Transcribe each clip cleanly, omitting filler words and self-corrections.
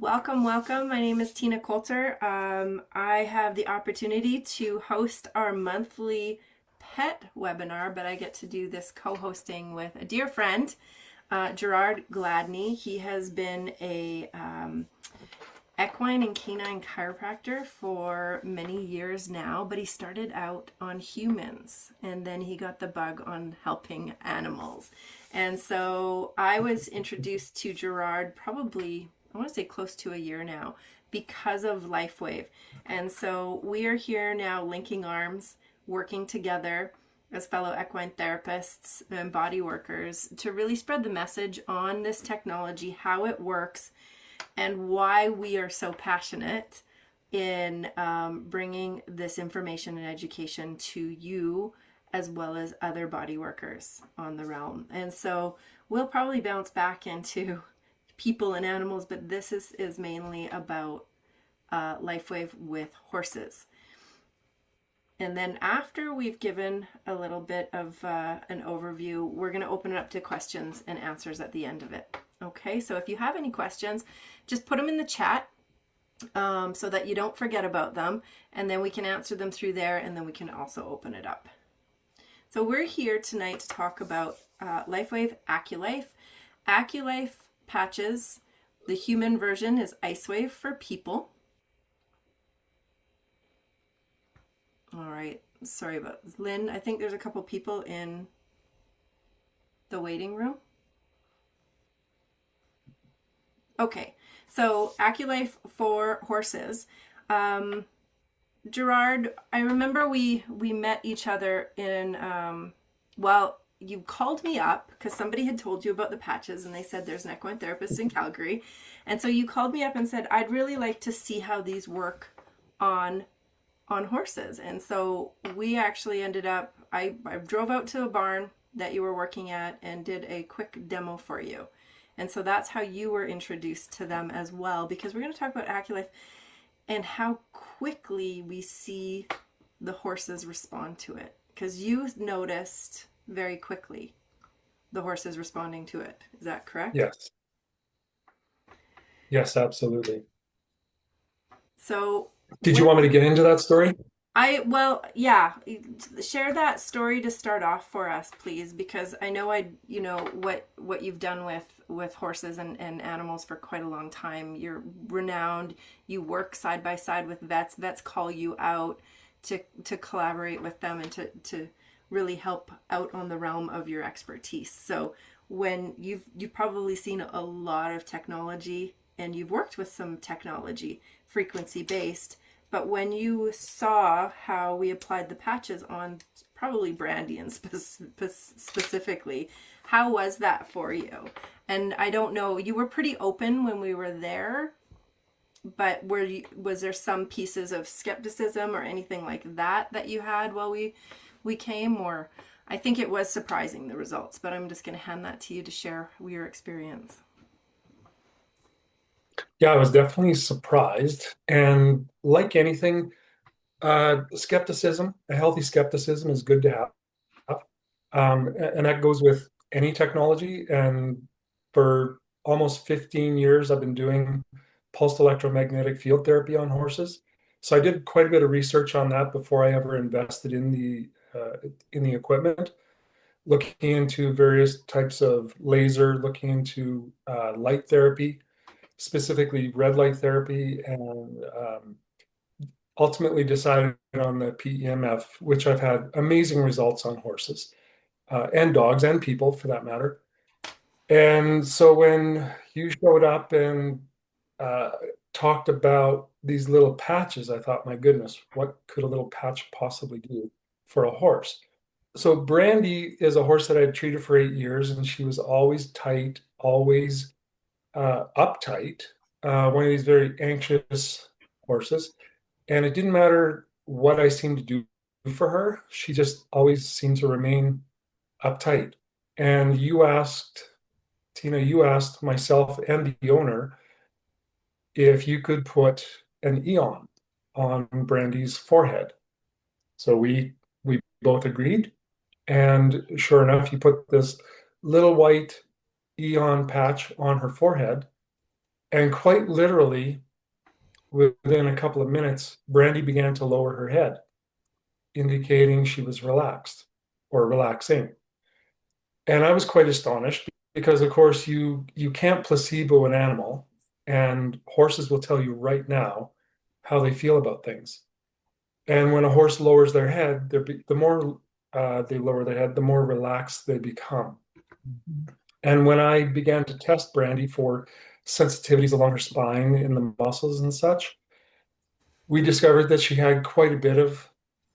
Welcome, welcome. My name is Tina Colter. I have the opportunity to host our monthly pet webinar, but I get to do this co-hosting with a dear friend, Gerard Gladney. He has been a equine and canine chiropractor for many years now, but he started out on humans and then he got the bug on helping animals. And so I was introduced to Gerard probably, I want to say close to a year now, because of LifeWave. And so we are here now linking arms, working together as fellow equine therapists and body workers to really spread the message on this technology, how it works, and why we are so passionate in bringing this information and education to you as well as other body workers on the realm. And so we'll probably bounce back into people and animals, but this is mainly about LifeWave with horses. And then after we've given a little bit of an overview, we're going to open it up to questions and answers at the end of it. Okay, so if you have any questions, just put them in the chat so that you don't forget about them, and then we can answer them through there, and then we can also open it up. So we're here tonight to talk about LifeWave AccuLife. AccuLife patches, the human version is IceWave for people. All right, sorry about this. Lynn, I think there's a couple people in the waiting room. Okay, so AccuLife for horses. Gerard, I remember we met each other in, well, you called me up because somebody had told you about the patches and they said there's an equine therapist in Calgary. And so you called me up and said, I'd really like to see how these work on horses. And so we actually ended up, I drove out to a barn that you were working at and did a quick demo for you. And so that's how you were introduced to them as well, because we're going to talk about AccuLife and how quickly we see the horses respond to it. Because you noticed very quickly the horses responding to it. Is that correct? Yes. Yes, absolutely. So Did you want me to get into that story? well, yeah, share that story to start off for us, please, because I know what you've done with horses and animals for quite a long time. You're renowned. You work side by side with vets. Vets call you out to collaborate with them and to really help out on the realm of your expertise. So when you've probably seen a lot of technology and you've worked with some technology, frequency based. But when you saw how we applied the patches on probably Brandy and specifically, how was that for you? And I don't know, you were pretty open when we were there, but was there some pieces of skepticism or anything like that you had while we came? Or I think it was surprising, the results, but I'm just going to hand that to you to share your experience. Yeah, I was definitely surprised. And like anything, skepticism, a healthy skepticism is good to have. And that goes with any technology. And for almost 15 years, I've been doing pulsed electromagnetic field therapy on horses. So I did quite a bit of research on that before I ever invested in the equipment, looking into various types of laser, looking into light therapy, specifically red light therapy, and ultimately decided on the PEMF, which I've had amazing results on horses and dogs and people for that matter. And so when you showed up and uh, talked about these little patches, I thought, my goodness, what could a little patch possibly do for a horse? So Brandy is a horse that I had treated for 8 years, and she was always tight, always uptight, one of these very anxious horses. And it didn't matter what I seemed to do for her, she just always seemed to remain uptight. And Tina, you asked myself and the owner if you could put an Eon on Brandy's forehead. So we both agreed. And sure enough, you put this little white Eon patch on her forehead. And quite literally, within a couple of minutes, Brandy began to lower her head, indicating she was relaxed or relaxing. And I was quite astonished because, of course, you can't placebo an animal, and horses will tell you right now how they feel about things. And when a horse lowers their head, the more they lower their head, the more relaxed they become. And when I began to test Brandy for sensitivities along her spine in the muscles and such, we discovered that she had quite a bit of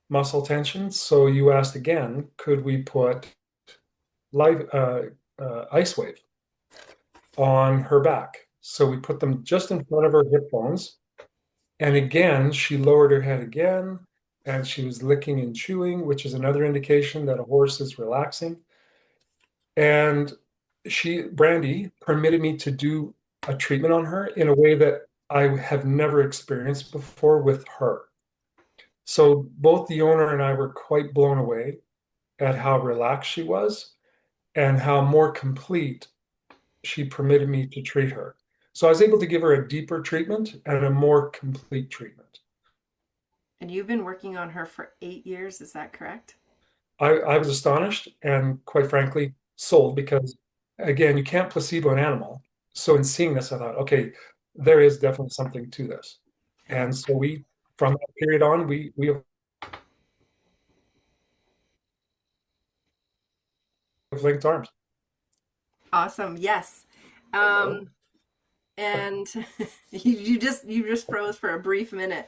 muscle tension. So you asked again, could we put live ice wave on her back? So we put them just in front of her hip bones. And again, she lowered her head again, and she was licking and chewing, which is another indication that a horse is relaxing. And Brandy, permitted me to do a treatment on her in a way that I have never experienced before with her. So both the owner and I were quite blown away at how relaxed she was and how more complete she permitted me to treat her. So I was able to give her a deeper treatment and a more complete treatment. And you've been working on her for 8 years, is that correct? I was astonished and quite frankly sold because, again, you can't placebo an animal. So in seeing this, I thought, okay, there is definitely something to this. And so from that period on, we have linked arms. Awesome. Yes. Hello. And you just froze for a brief minute.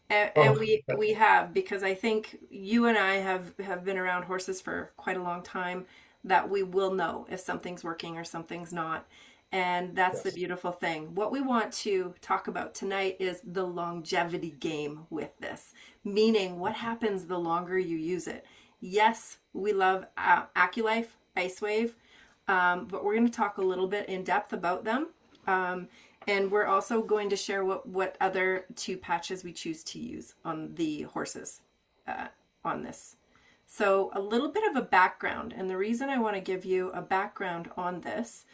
And Oh, we have, because I think you and I have been around horses for quite a long time, that we will know if something's working or something's not. And that's the yes. beautiful thing. What we want to talk about tonight is the longevity game with this, meaning what happens the longer you use it. Yes, we love AccuLife, IceWave, but we're going to talk a little bit in depth about them. Um, and we're also going to share what other two patches we choose to use on the horses uh, on this. So a little bit of a background, and the reason I want to give you a background on this,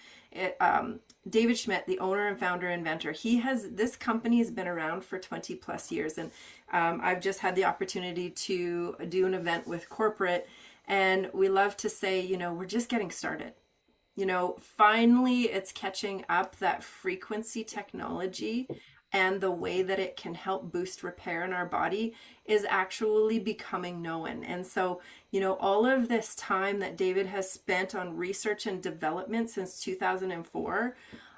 David Schmidt, the owner and founder inventor, this company has been around for 20 plus years, and I've just had the opportunity to do an event with corporate, and we love to say, we're just getting started. Finally it's catching up, that frequency technology and the way that it can help boost repair in our body is actually becoming known. And so, all of this time that David has spent on research and development since 2004,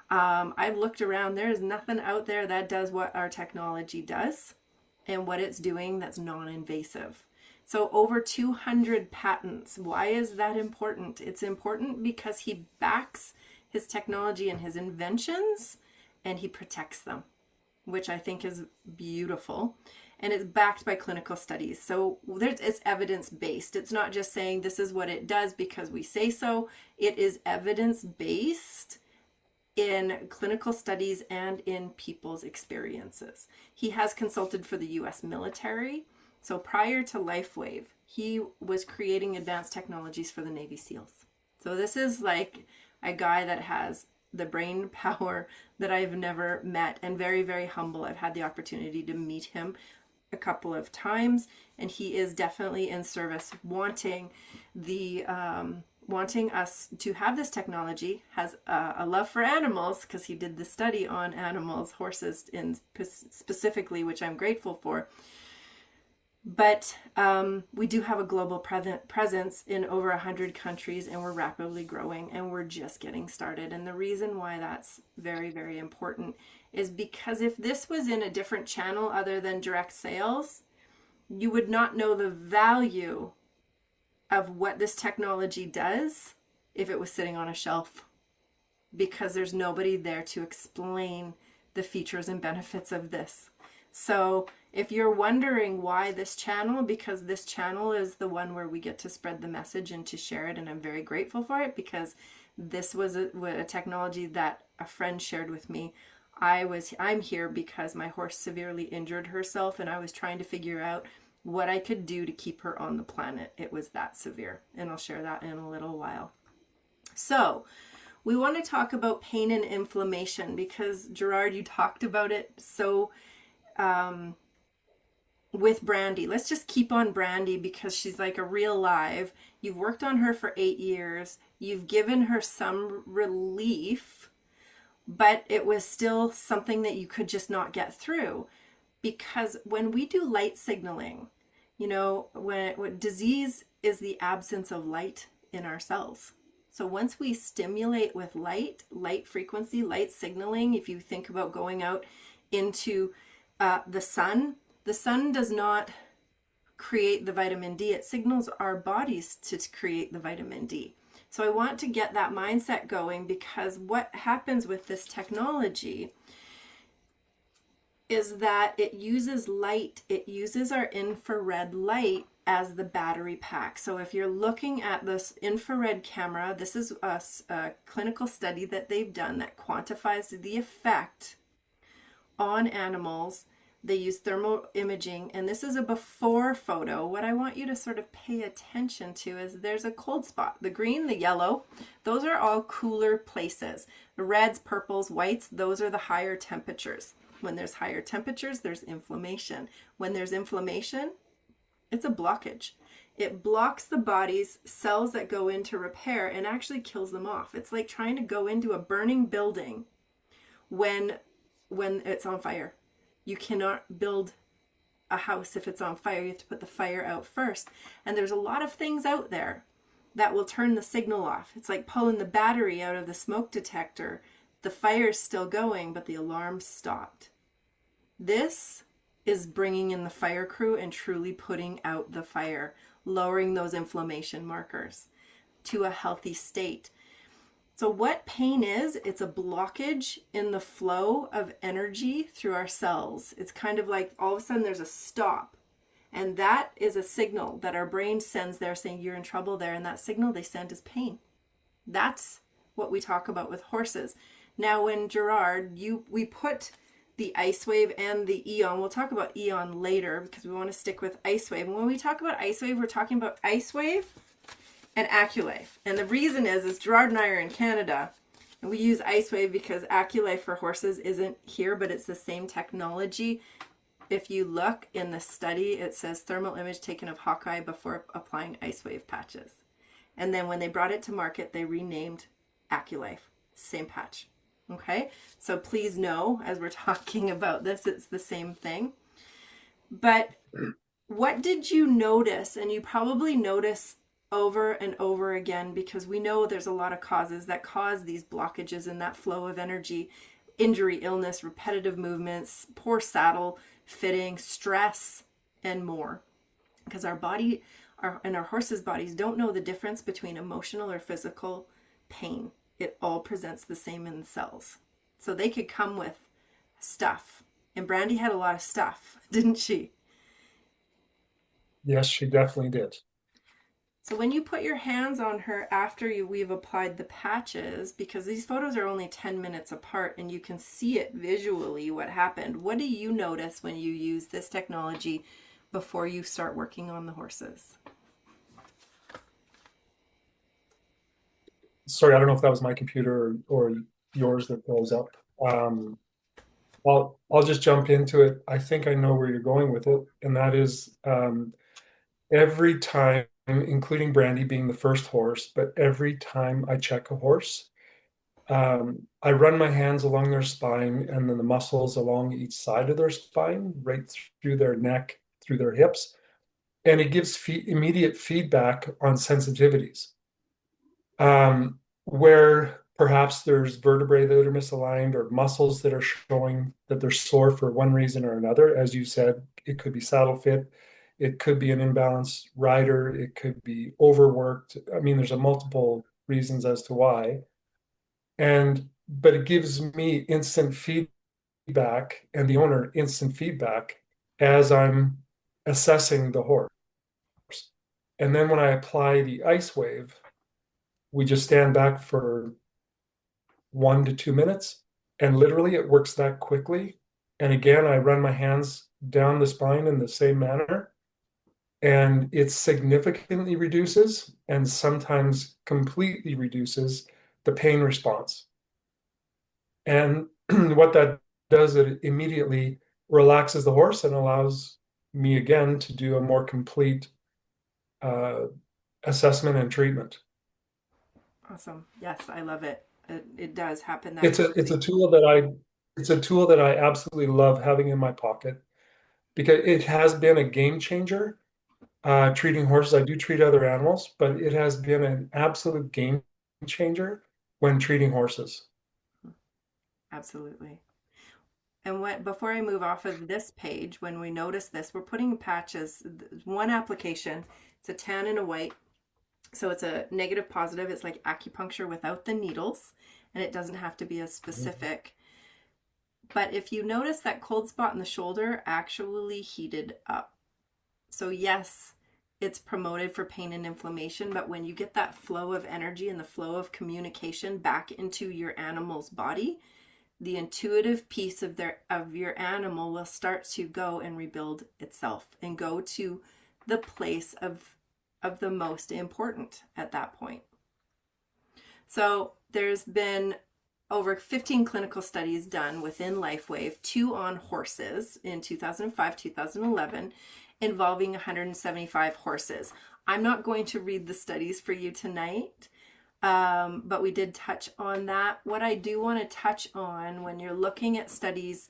I've looked around, there is nothing out there that does what our technology does and what it's doing that's non-invasive. So over 200 patents. Why is that important? It's important because he backs his technology and his inventions and he protects them, which I think is beautiful. And it's backed by clinical studies. So it's evidence based. It's not just saying this is what it does because we say so. It is evidence based in clinical studies and in people's experiences. He has consulted for the US military. So prior to LifeWave, he was creating advanced technologies for the Navy SEALs. So this is like a guy that has the brain power that I've never met, and very, very humble. I've had the opportunity to meet him a couple of times, and he is definitely in service, wanting us to have this technology, has a love for animals because he did the study on animals, horses in specifically, which I'm grateful for. But we do have a global presence in over 100 countries, and we're rapidly growing, and we're just getting started. And the reason why that's very, very important is because if this was in a different channel other than direct sales, you would not know the value of what this technology does if it was sitting on a shelf, because there's nobody there to explain the features and benefits of this. So if you're wondering why this channel, because this channel is the one where we get to spread the message and to share it, and I'm very grateful for it, because this was a technology that a friend shared with me. I'm here because my horse severely injured herself, and I was trying to figure out what I could do to keep her on the planet. It was that severe, and I'll share that in a little while. So we want to talk about pain and inflammation because, Gerard, you talked about it so um, with Brandy. Let's just keep on Brandy because she's like a real live. You've worked on her for 8 years. You've given her some relief, but it was still something that you could just not get through. Because when we do light signaling, when disease is the absence of light in our cells. So once we stimulate with light frequency, light signaling, if you think about going out into the sun does not create the vitamin D. It signals our bodies to create the vitamin D. So I want to get that mindset going because what happens with this technology is that it uses light. It uses our infrared light as the battery pack. So if you're looking at this infrared camera, this is a clinical study that they've done that quantifies the effect on animals. They use thermal imaging, and this is a before photo. What I want you to sort of pay attention to is there's a cold spot. The green, the yellow, those are all cooler places. The reds, purples, whites, those are the higher temperatures. When there's higher temperatures, there's inflammation. When there's inflammation, it's a blockage. It blocks the body's cells that go into repair and actually kills them off. It's like trying to go into a burning building when it's on fire. You cannot build a house if it's on fire. You have to put the fire out first. And there's a lot of things out there that will turn the signal off. It's like pulling the battery out of the smoke detector. The fire's still going, but the alarm stopped. This is bringing in the fire crew and truly putting out the fire, lowering those inflammation markers to a healthy state. So what pain is, it's a blockage in the flow of energy through our cells. It's kind of like all of a sudden there's a stop. And that is a signal that our brain sends there saying you're in trouble there. And that signal they send is pain. That's what we talk about with horses. Now when Gerard, we put the LifeWave and the Equine, we'll talk about Equine later because we want to stick with LifeWave. And when we talk about LifeWave, we're talking about LifeWave and AccuLife. And the reason is Gerard and I are in Canada and we use LifeWave because AccuLife for horses isn't here, but it's the same technology. If you look in the study, it says thermal image taken of Hawkeye before applying LifeWave patches. And then when they brought it to market, they renamed AccuLife. Same patch. Okay, so please know as we're talking about this, it's the same thing. But what did you notice? And you probably notice over and over again because we know there's a lot of causes that cause these blockages in that flow of energy: injury, illness, repetitive movements, poor saddle fitting, stress, and more. Because our body and our horses' bodies don't know the difference between emotional or physical pain. It all presents the same in the cells. So they could come with stuff. And Brandy had a lot of stuff, didn't she? Yes, she definitely did. So when you put your hands on her after we've applied the patches, because these photos are only 10 minutes apart and you can see it visually what happened, what do you notice when you use this technology before you start working on the horses? Sorry, I don't know if that was my computer or yours that goes up. I'll just jump into it. I think I know where you're going with it, and that is every time, including Brandy being the first horse, but every time I check a horse, I run my hands along their spine and then the muscles along each side of their spine, right through their neck, through their hips, and it gives immediate feedback on sensitivities. Where perhaps there's vertebrae that are misaligned or muscles that are showing that they're sore for one reason or another. As you said, it could be saddle fit, it could be an imbalanced rider, it could be overworked. I mean, there's a multiple reasons as to why. But it gives me instant feedback and the owner instant feedback as I'm assessing the horse. And then when I apply the LifeWave, we just stand back for 1 to 2 minutes, and literally it works that quickly. And again, I run my hands down the spine in the same manner, and it significantly reduces and sometimes completely reduces the pain response. And what that does, it immediately relaxes the horse and allows me again to do a more complete uh, assessment and treatment. Awesome. Yes, I love it. It does happen that It's a quickly. tool that I absolutely love having in my pocket because it has been a game changer. Treating horses, I do treat other animals, but it has been an absolute game changer when treating horses. Absolutely. And what before I move off of this page, when we notice this, we're putting patches. One application, it's a tan and a white. So it's a negative positive. It's like acupuncture without the needles, and it doesn't have to be as specific. But if you notice that cold spot in the shoulder actually heated up. So yes, it's promoted for pain and inflammation, but when you get that flow of energy and the flow of communication back into your animal's body, the intuitive piece of your animal will start to go and rebuild itself and go to the place of the most important at that point. So there's been over 15 clinical studies done within LifeWave, 2 on horses in 2005, 2011, involving 175 horses. I'm not going to read the studies for you tonight, but we did touch on that. What I do want to touch on when you're looking at studies,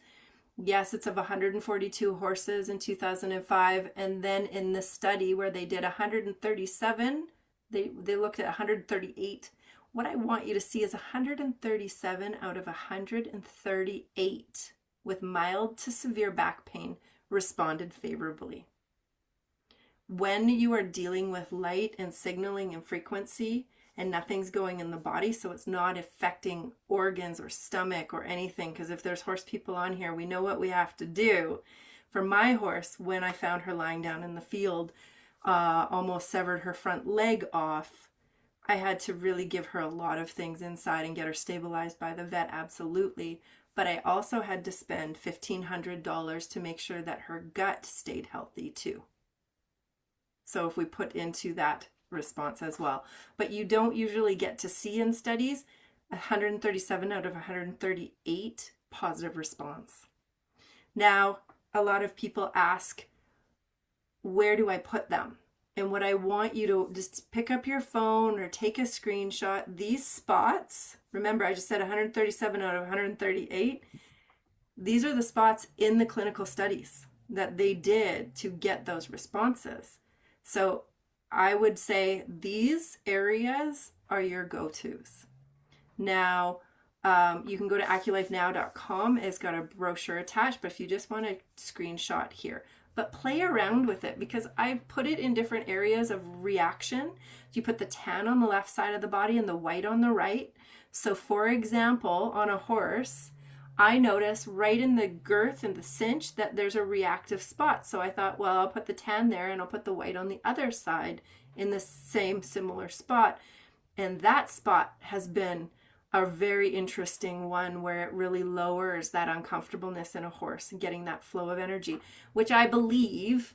yes, it's of 142 horses in 2005, and then in the study where they did 137, they looked at 138. What I want you to see is 137 out of 138 with mild to severe back pain responded favorably. When you are dealing with light and signaling and frequency and nothing's going in the body, so it's not affecting organs or stomach or anything, because if there's horse people on here, we know what we have to do. For my horse, when I found her lying down in the field, almost severed her front leg off, I had to really give her a lot of things inside and get her stabilized by the vet, absolutely. But I also had to spend $1,500 to make sure that her gut stayed healthy too. So if we put into that response as well. But you don't usually get to see in studies 137 out of 138 positive response. Now, a lot of people ask, where do I put them? And what I want you to just pick up your phone or take a screenshot. These spots, remember I just said 137 out of 138. These are the spots in the clinical studies that they did to get those responses. So I would say these areas are your go-tos. Now, you can go to AccuLifeNow.com. It's got a brochure attached, but if you just want a screenshot here, but play around with it because I put it in different areas of reaction. You put the tan on the left side of the body and the white on the right. So for example, on a horse, I notice right in the girth and the cinch that there's a reactive spot. So I thought, well, I'll put the tan there and I'll put the white on the other side in the same similar spot. And that spot has been a very interesting one where it really lowers that uncomfortableness in a horse and getting that flow of energy, which I believe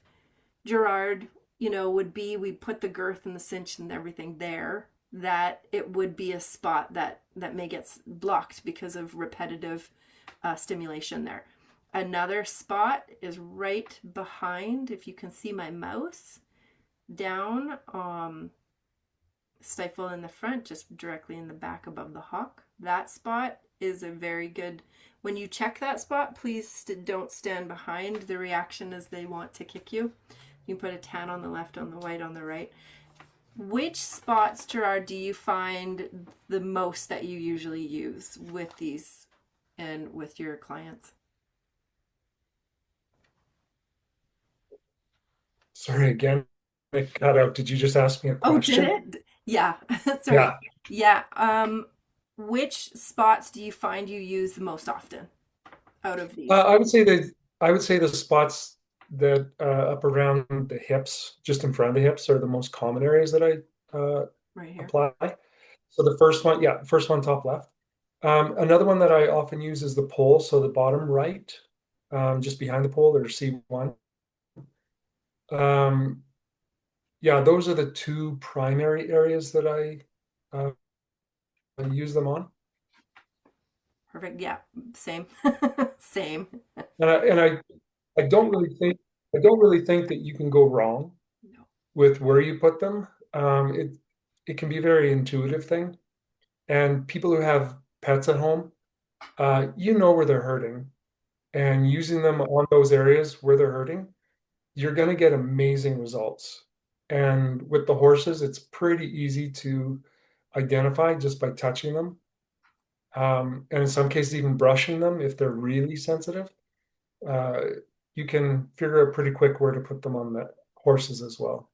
Gerard, would be, we put the girth and the cinch and everything there, that it would be a spot that may get blocked because of repetitive stimulation there. Another spot is right behind, if you can see my mouse, down stifle in the front, just directly in the back above the hock. That spot is a very good, when you check that spot, please don't stand behind the reaction as they want to kick you. You put a tan on the left, on the white, on the right. Which spots, Gerard, do you find the most that you usually use with these and with your clients? Sorry again, it cut out. Did you just ask me a Oh, did question? it? Yeah. Sorry. Yeah. Yeah. Which spots do you find you use the most often out of these? I would say the spots that up around the hips, just in front of the hips, are the most common areas that I Right here. apply. So the first one, yeah, first one top left. Another one that I often use is the pole, so the bottom right, just behind the pole, there's C1. Um, yeah, those are the two primary areas that I use them on. Perfect. Yeah, same. Same. And I don't really think that you can go wrong No. with where you put them. It can be a very intuitive thing. And people who have pets at home, you know where they're hurting, and using them on those areas where they're hurting, you're going to get amazing results. And with the horses, it's pretty easy to identify just by touching them. And in some cases, even brushing them if they're really sensitive. Uh, you can figure out pretty quick where to put them on the horses as well.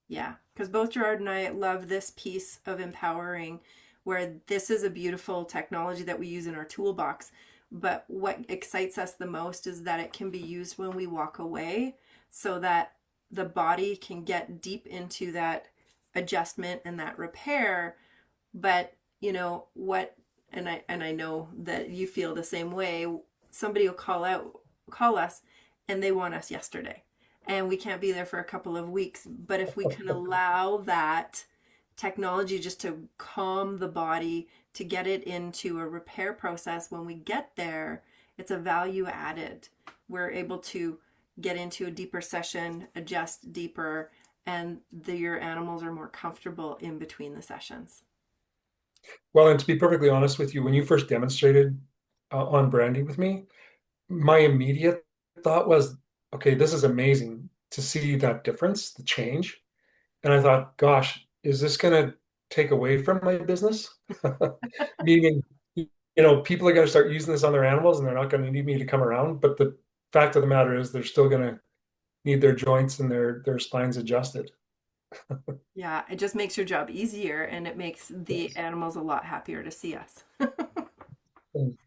Yeah, because both Gerard and I love this piece of empowering where this is a beautiful technology that we use in our toolbox. But what excites us the most is that it can be used when we walk away so that the body can get deep into that adjustment and that repair. But you know what, and I know that you feel the same way. Somebody will call us, and they want us yesterday, and we can't be there for a couple of weeks. But if we can allow that technology just to calm the body, to get it into a repair process, when we get there, it's a value added. We're able to get into a deeper session, adjust deeper, and your animals are more comfortable in between the sessions. Well, and to be perfectly honest with you, when you first demonstrated on Brandy with me, my immediate thought was, okay, this is amazing to see that difference, the change. And I thought, gosh, is this going to take away from my business? Meaning, people are going to start using this on their animals and they're not going to need me to come around. But the fact of the matter is, they're still going to need their joints and their spines adjusted. Yeah, it just makes your job easier and it makes the Yes, animals a lot happier to see us.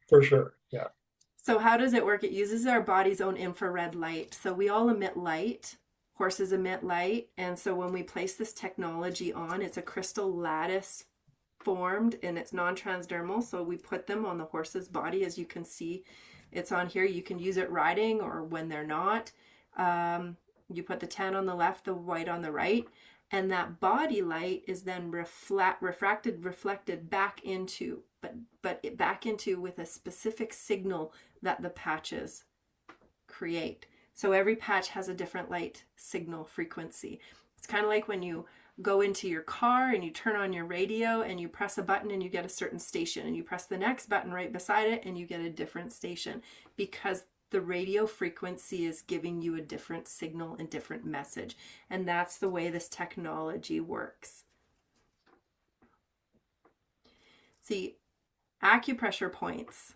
for sure. Yeah. So, how does it work? It uses our body's own infrared light. So, we all emit light. Horses emit light. And so, when we place this technology on, it's a crystal lattice formed and it's non transdermal. So, we put them on the horse's body. As you can see, it's on here. You can use it riding or when they're not. You put the tan on the left, the white on the right. And that body light is then reflected back into, back into with a specific signal that the patches create. So every patch has a different light signal frequency. It's kind of like when you go into your car and you turn on your radio and you press a button and you get a certain station, and you press the next button right beside it and you get a different station, because the radio frequency is giving you a different signal and different message. And that's the way this technology works. See, acupressure points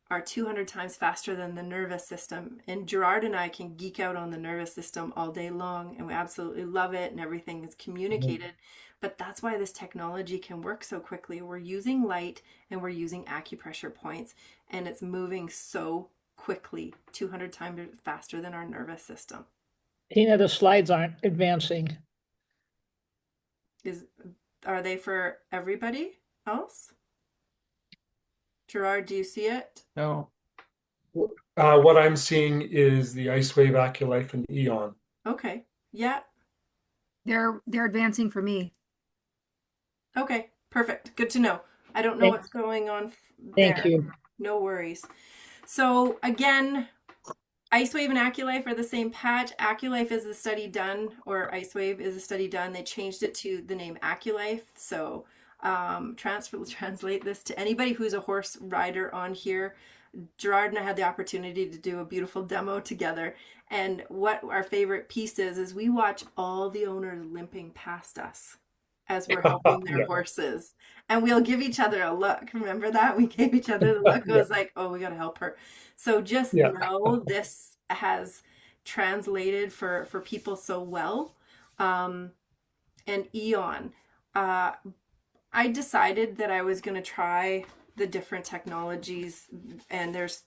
are 200 times faster than the nervous system. And Gerard and I can geek out on the nervous system all day long, and we absolutely love it, and everything is Mhm. communicated. But that's why this technology can work so quickly. We're using light and we're using acupressure points, and it's moving so quickly, 200 times faster than our nervous system. Tina, the slides aren't advancing. Is Are they for everybody else? Gerard, do you see it? No. What I'm seeing is the LifeWave, AccuLife, and Eon. Okay. Yeah. They're advancing for me. Okay. Perfect. Good to know. I don't know Thank, what's going on thank there. you. No worries. So again, IceWave and AccuLife are the same patch. AccuLife is a study done, or IceWave is a study done. They changed it to the name AccuLife. So translate this to anybody who's a horse rider on here. Gerard and I had the opportunity to do a beautiful demo together. And what our favorite piece is we watch all the owners limping past us as we're helping their Yeah, horses. And we'll give each other a look. Remember that? We gave each other the look. It yeah, was like, oh, we got to help her. So just yeah. know this has translated for people so well. And Eon. Uh, I decided that I was going to try the different technologies, and there's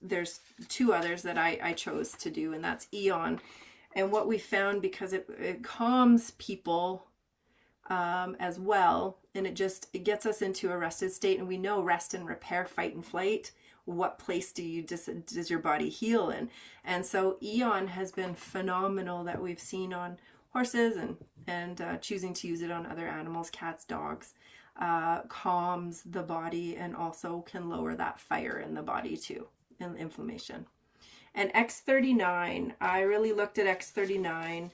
two others that I chose to do, and that's Eon. And what we found, because it calms people as well, and it gets us into a rested state, and we know rest and repair, fight and flight. What place does your body heal in? And so Eon has been phenomenal that we've seen on horses, and choosing to use it on other animals, cats, dogs. calms the body, and also can lower that fire in the body too, and inflammation. And X39, I really looked at X39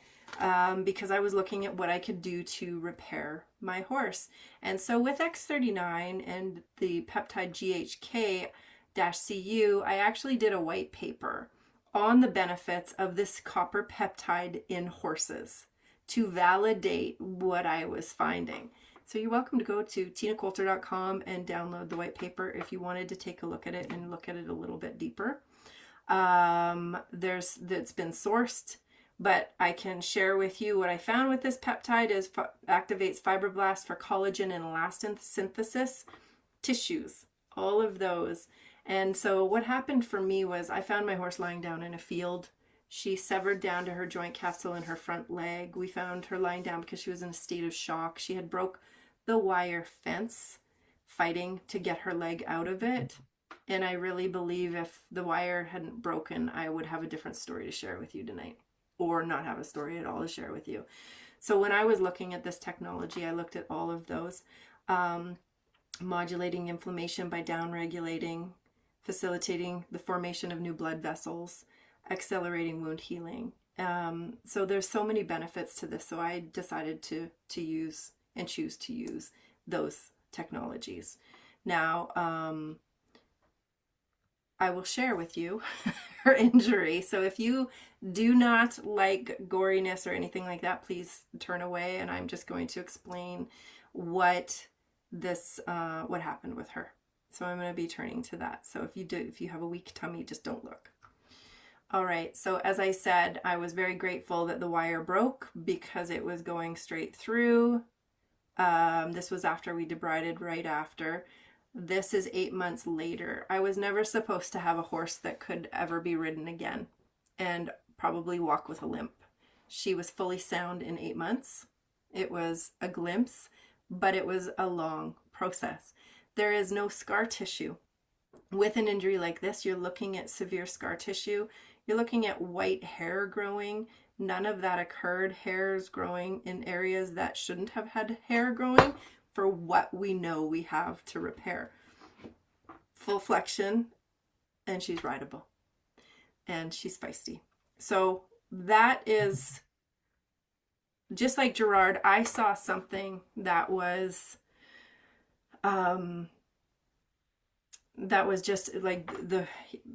because I was looking at what I could do to repair my horse. And so with X39 and the peptide GHK-CU, I actually did a white paper on the benefits of this copper peptide in horses to validate what I was finding. So you're welcome to go to tinacolter.com and download the white paper if you wanted to take a look at it and look at it a little bit deeper. That's been sourced, but I can share with you what I found with this peptide is activates fibroblasts for collagen and elastin synthesis, tissues, all of those. And so what happened for me was I found my horse lying down in a field. She severed down to her joint capsule in her front leg. We found her lying down because she was in a state of shock. She had broke the wire fence fighting to get her leg out of it. And I really believe if the wire hadn't broken, I would have a different story to share with you tonight, or not have a story at all to share with you. So when I was looking at this technology, I looked at all of those, modulating inflammation by downregulating, facilitating the formation of new blood vessels, accelerating wound healing. So there's so many benefits to this. So I decided to use and choose to use those technologies. Now, I will share with you her injury. So if you do not like goriness or anything like that, please turn away. And I'm just going to explain what happened with her. So I'm going to be turning to that. So if you have a weak tummy, just don't look. All right. So as I said, I was very grateful that the wire broke because it was going straight through. This was after we debrided, right after. This is 8 months later. I was never supposed to have a horse that could ever be ridden again and probably walk with a limp. She was fully sound in 8 months. It was a glimpse, but it was a long process. There is no scar tissue. With an injury like this, you're looking at severe scar tissue. You're looking at white hair growing. None of that occurred. Hairs growing in areas that shouldn't have had hair growing for what we know we have to repair. Full flexion, and she's rideable. And she's feisty. So that is, just like Gerard, I saw something that was just like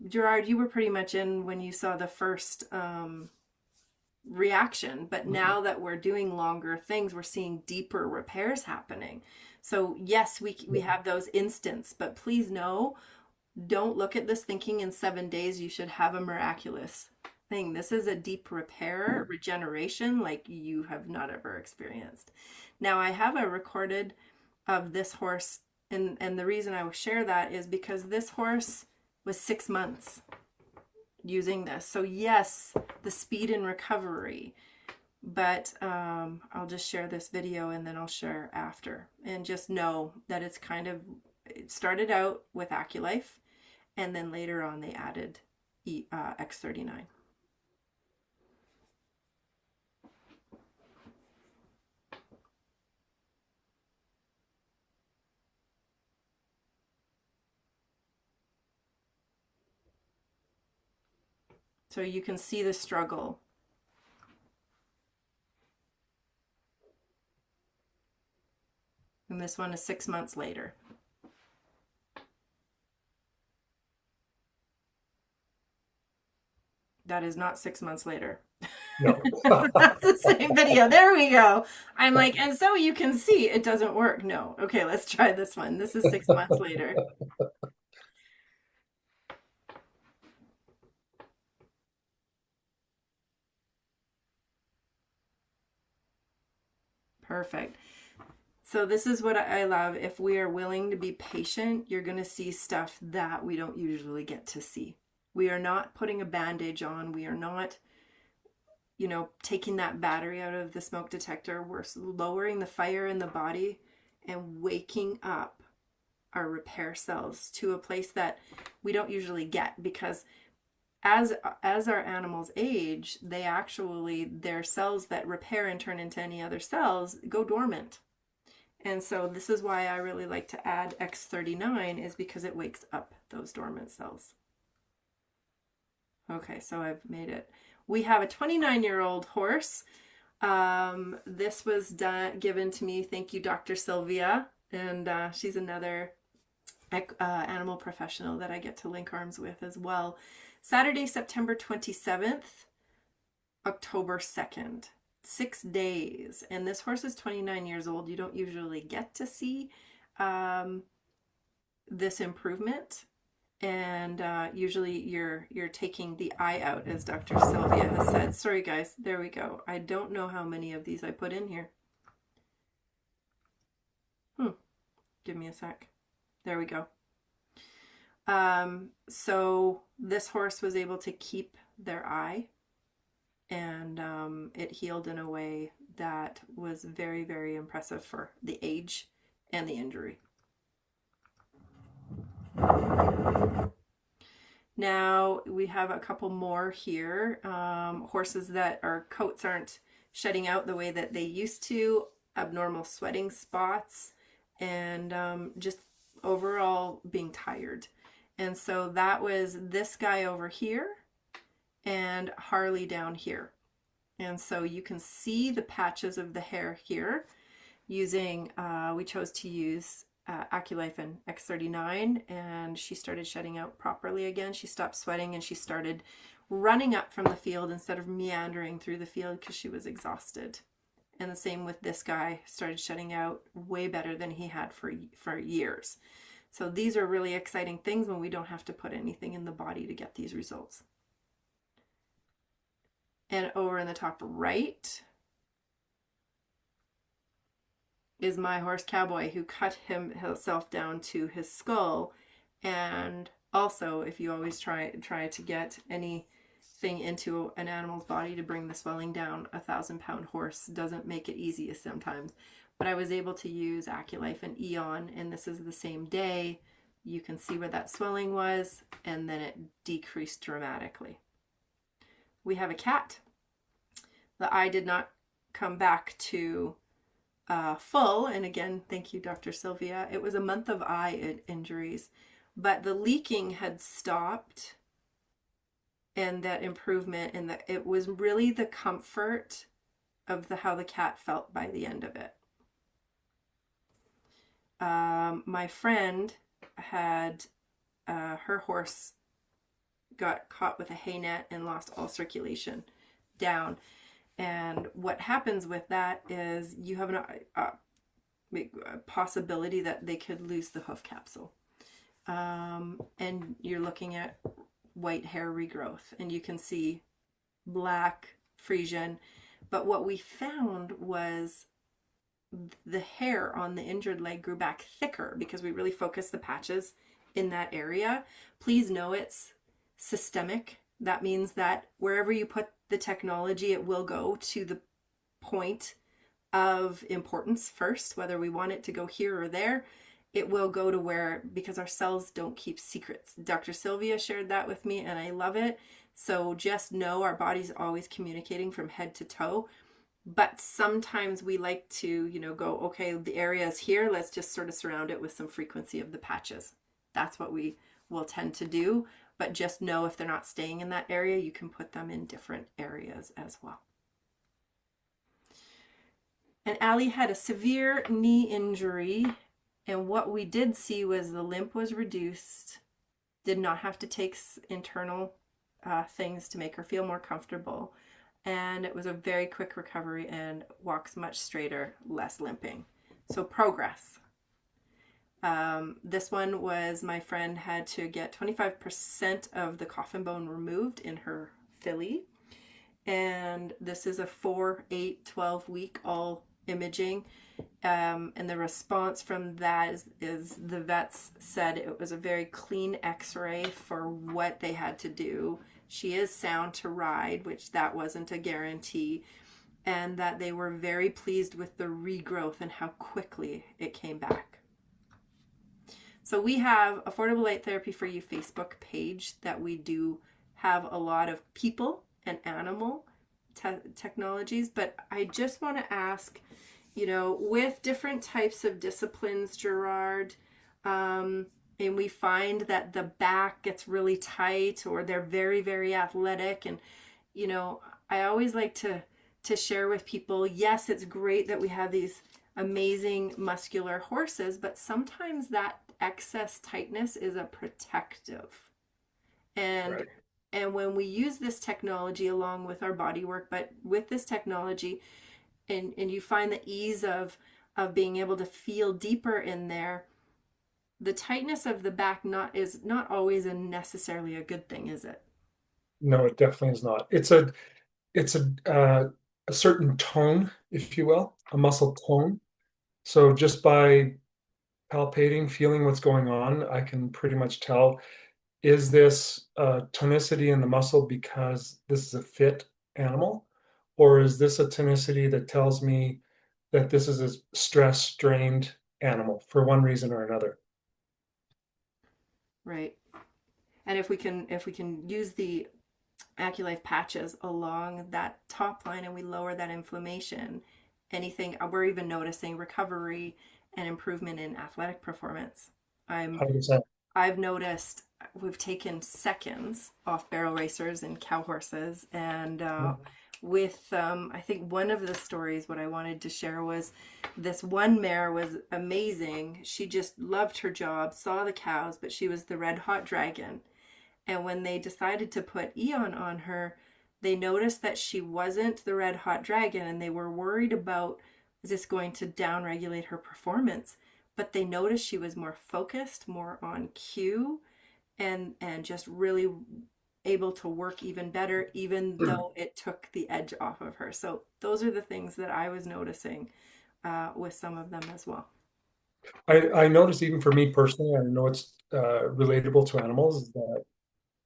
Gerard, you were pretty much in when you saw the first reaction, but now that we're doing longer things, we're seeing deeper repairs happening. So yes, we have those instants, but please know, don't look at this thinking in 7 days you should have a miraculous thing. This is a deep repair, regeneration like you have not ever experienced. Now I have a recorded of this horse, and the reason I will share that is because this horse was 6 months using this. So yes, the speed and recovery, but I'll just share this video and then I'll share after, and just know that it started out with AccuLife, and then later on they added X39. So you can see the struggle. And this one is 6 months later. That is not 6 months later. No. That's the same video. There we go. I'm like, and so you can see it doesn't work. No. Okay, let's try this one. This is 6 months later. Perfect. So this is what I love. If we are willing to be patient, you're going to see stuff that we don't usually get to see. We are not putting a bandage on. We are not, taking that battery out of the smoke detector. We're lowering the fire in the body and waking up our repair cells to a place that we don't usually get, because as our animals age, their cells that repair and turn into any other cells go dormant. And so this is why I really like to add X39, is because it wakes up those dormant cells. Okay, so I've made it. We have a 29-year-old horse. This was given to me. Thank you, Dr. Sylvia. And she's another animal professional that I get to link arms with as well. Saturday, September 27th, October 2nd. 6 days. And this horse is 29 years old. You don't usually get to see this improvement. And usually you're taking the eye out, as Dr. Sylvia has said. Sorry guys, there we go. I don't know how many of these I put in here. Give me a sec. There we go. So this horse was able to keep their eye, and it healed in a way that was very, very impressive for the age and the injury. Now we have a couple more here. Horses that our coats aren't shedding out the way that they used to, abnormal sweating spots, and just overall being tired. And so that was this guy over here and Harley down here. And so you can see the patches of the hair here using, we chose to use AccuLife and X39, and she started shedding out properly again. She stopped sweating and she started running up from the field instead of meandering through the field because she was exhausted. And the same with this guy, started shedding out way better than he had for years. So these are really exciting things when we don't have to put anything in the body to get these results. And over in the top right is my horse Cowboy, who cut himself down to his skull. And also, if you always try to get anything into an animal's body to bring the swelling down, a 1,000-pound horse doesn't make it easy sometimes. But I was able to use AccuLife and Eon, and this is the same day. You can see where that swelling was, and then it decreased dramatically. We have a cat. The eye did not come back to full, and again, thank you, Dr. Sylvia. It was a month of eye injuries, but the leaking had stopped, and that improvement, and it was really the comfort of how the cat felt by the end of it. My friend had her horse got caught with a hay net and lost all circulation down. And what happens with that is you have a possibility that they could lose the hoof capsule. And you're looking at white hair regrowth, and you can see black Frisian. But what we found was the hair on the injured leg grew back thicker because we really focused the patches in that area. Please know it's systemic. That means that wherever you put the technology, it will go to the point of importance first, whether we want it to go here or there. It will go to where, because our cells don't keep secrets. Dr. Sylvia shared that with me, and I love it. So just know our body's always communicating from head to toe. But sometimes we like to, go, okay, the area is here. Let's just sort of surround it with some frequency of the patches. That's what we will tend to do. But just know if they're not staying in that area, you can put them in different areas as well. And Allie had a severe knee injury. And what we did see was the limp was reduced. Did not have to take internal things to make her feel more comfortable. And it was a very quick recovery and walks much straighter, less limping. So progress. This one was, my friend had to get 25% of the coffin bone removed in her filly. And this is a 4, 8, 12 week all imaging. And the response from that is the vets said it was a very clean x-ray for what they had to do. She is sound to ride, which that wasn't a guarantee, and that they were very pleased with the regrowth and how quickly it came back. So we have Affordable Light Therapy for You Facebook page that we do have a lot of people and animal technologies, but I just want to ask with different types of disciplines, Gerard, and we find that the back gets really tight or they're very, very athletic. And, I always like to share with people, yes, it's great that we have these amazing muscular horses, but sometimes that excess tightness is a protective. And Right. and when we use this technology along with our body work, but with this technology, and you find the ease of being able to feel deeper in there, the tightness of the back not always a necessarily a good thing, is it? No, it definitely is not. It's a certain tone, if you will, a muscle tone. So just by palpating, feeling what's going on, I can pretty much tell, is this tonicity in the muscle because this is a fit animal? Or is this a tonicity that tells me that this is a stress strained animal for one reason or another? Right. And if we can use the AccuLife patches along that top line and we lower that inflammation, anything, we're even noticing recovery and improvement in athletic performance. I'm 100%. I've noticed we've taken seconds off barrel racers and cow horses, and with I think one of the stories what I wanted to share was this one mare was amazing. She just loved her job, saw the cows, but she was the red hot dragon. And when they decided to put Eon on her, they noticed that she wasn't the red hot dragon, and they were worried about, is this going to downregulate her performance? But they noticed she was more focused, more on cue, and just really able to work even better, even though it took the edge off of her. So those are the things that I was noticing with some of them as well. I notice even for me personally, I know it's relatable to animals, that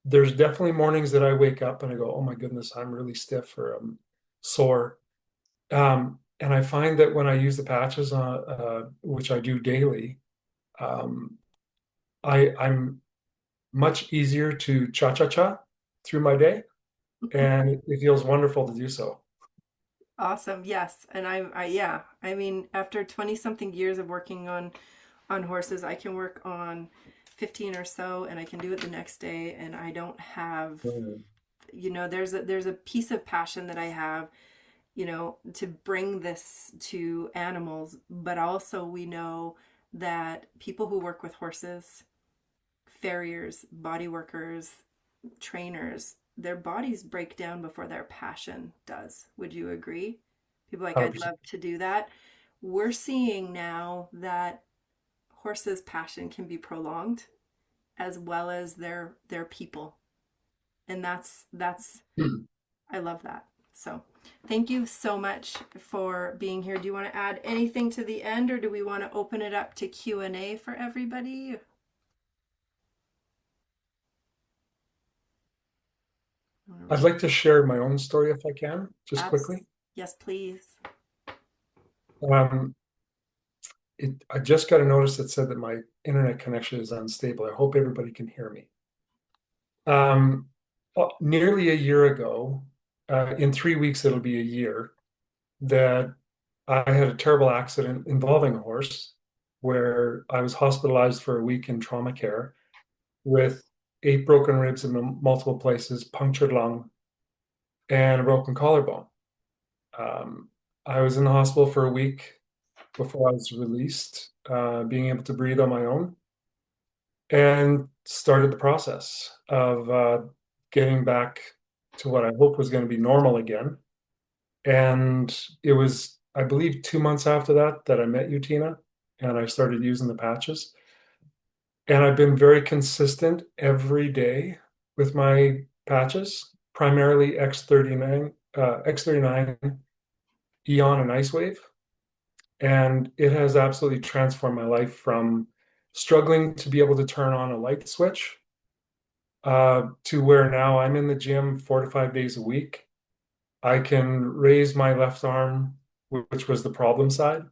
there's definitely mornings that I wake up and I go, oh my goodness, I'm really stiff or I'm sore. And I find that when I use the patches, which I do daily, um, I'm much easier to cha-cha-cha through my day, and it feels wonderful to do so. Awesome. Yes. And yeah, I mean, after 20 something years of working on horses, I can work on 15 or so and I can do it the next day and I don't have, Mm. there's a piece of passion that I have, to bring this to animals, but also we know that people who work with horses, farriers, body workers, trainers, their bodies break down before their passion does. Would you agree? People are like, I'd 100%. love to do that. We're seeing now that horses' passion can be prolonged as well as their people. And that's I love that. So thank you so much for being here. Do you want to add anything to the end or do we want to open it up to Q&A for everybody? I'd like to share my own story if I can, just Abs- quickly. yes, please. Um, I just got a notice that said that my internet connection is unstable. I hope everybody can hear me. Nearly a year ago, in 3 weeks, it'll be a year, that I had a terrible accident involving a horse where I was hospitalized for a week in trauma care with 8 broken ribs in multiple places, punctured lung, and a broken collarbone. Um, I was in the hospital for a week before I was released, being able to breathe on my own, and started the process of getting back to what I hope was going to be normal again. And it was, I believe, 2 months after that I met you, Tina, and I started using the patches. And I've been very consistent every day with my patches, primarily X39, Eon, and LifeWave. And it has absolutely transformed my life from struggling to be able to turn on a light switch to where now I'm in the gym 4 to 5 days a week. I can raise my left arm, which was the problem side.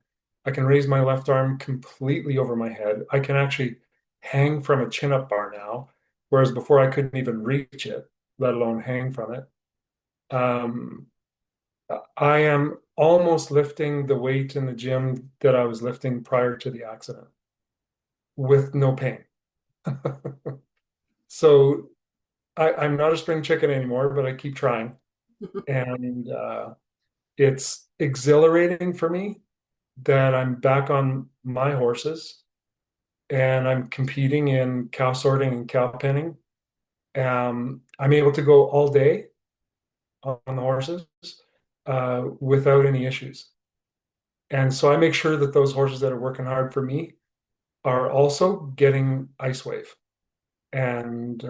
I can raise my left arm completely over my head. I can actually hang from a chin up bar now, whereas before I couldn't even reach it, let alone hang from it. Um, I am almost lifting the weight in the gym that I was lifting prior to the accident with no pain. So I'm not a spring chicken anymore, but I keep trying. And it's exhilarating for me that I'm back on my horses and I'm competing in cow sorting and cow penning. I'm able to go all day on the horses without any issues. And so I make sure that those horses that are working hard for me are also getting LifeWave. And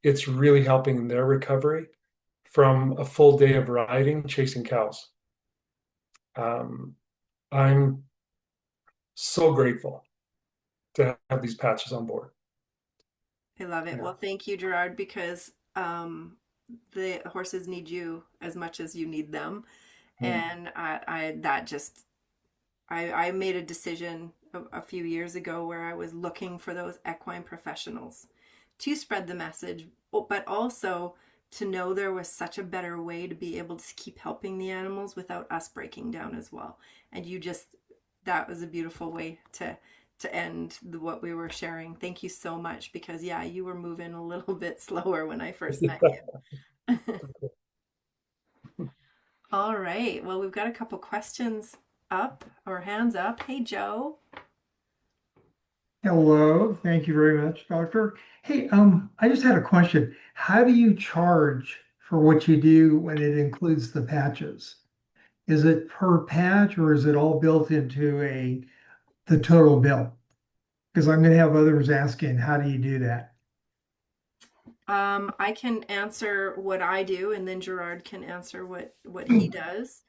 it's really helping in their recovery from a full day of riding, chasing cows. I'm so grateful to have these patches on board. I love it. Yeah. Well, thank you, Gerard, because the horses need you as much as you need them. And I made a decision a few years ago where I was looking for those equine professionals to spread the message, but also to know there was such a better way to be able to keep helping the animals without us breaking down as well. And that was a beautiful way to end what we were sharing. Thank you so much, because yeah, you were moving a little bit slower when I first met you. All right. Well, we've got a couple questions up or hands up. Hey, Joe. Hello, thank you very much, Doctor. Hey, I just had a question. How do you charge for what you do when it includes the patches? Is it per patch or is it all built into the total bill? Because I'm going to have others asking, how do you do that? I can answer what I do, and then Gerard can answer what he does.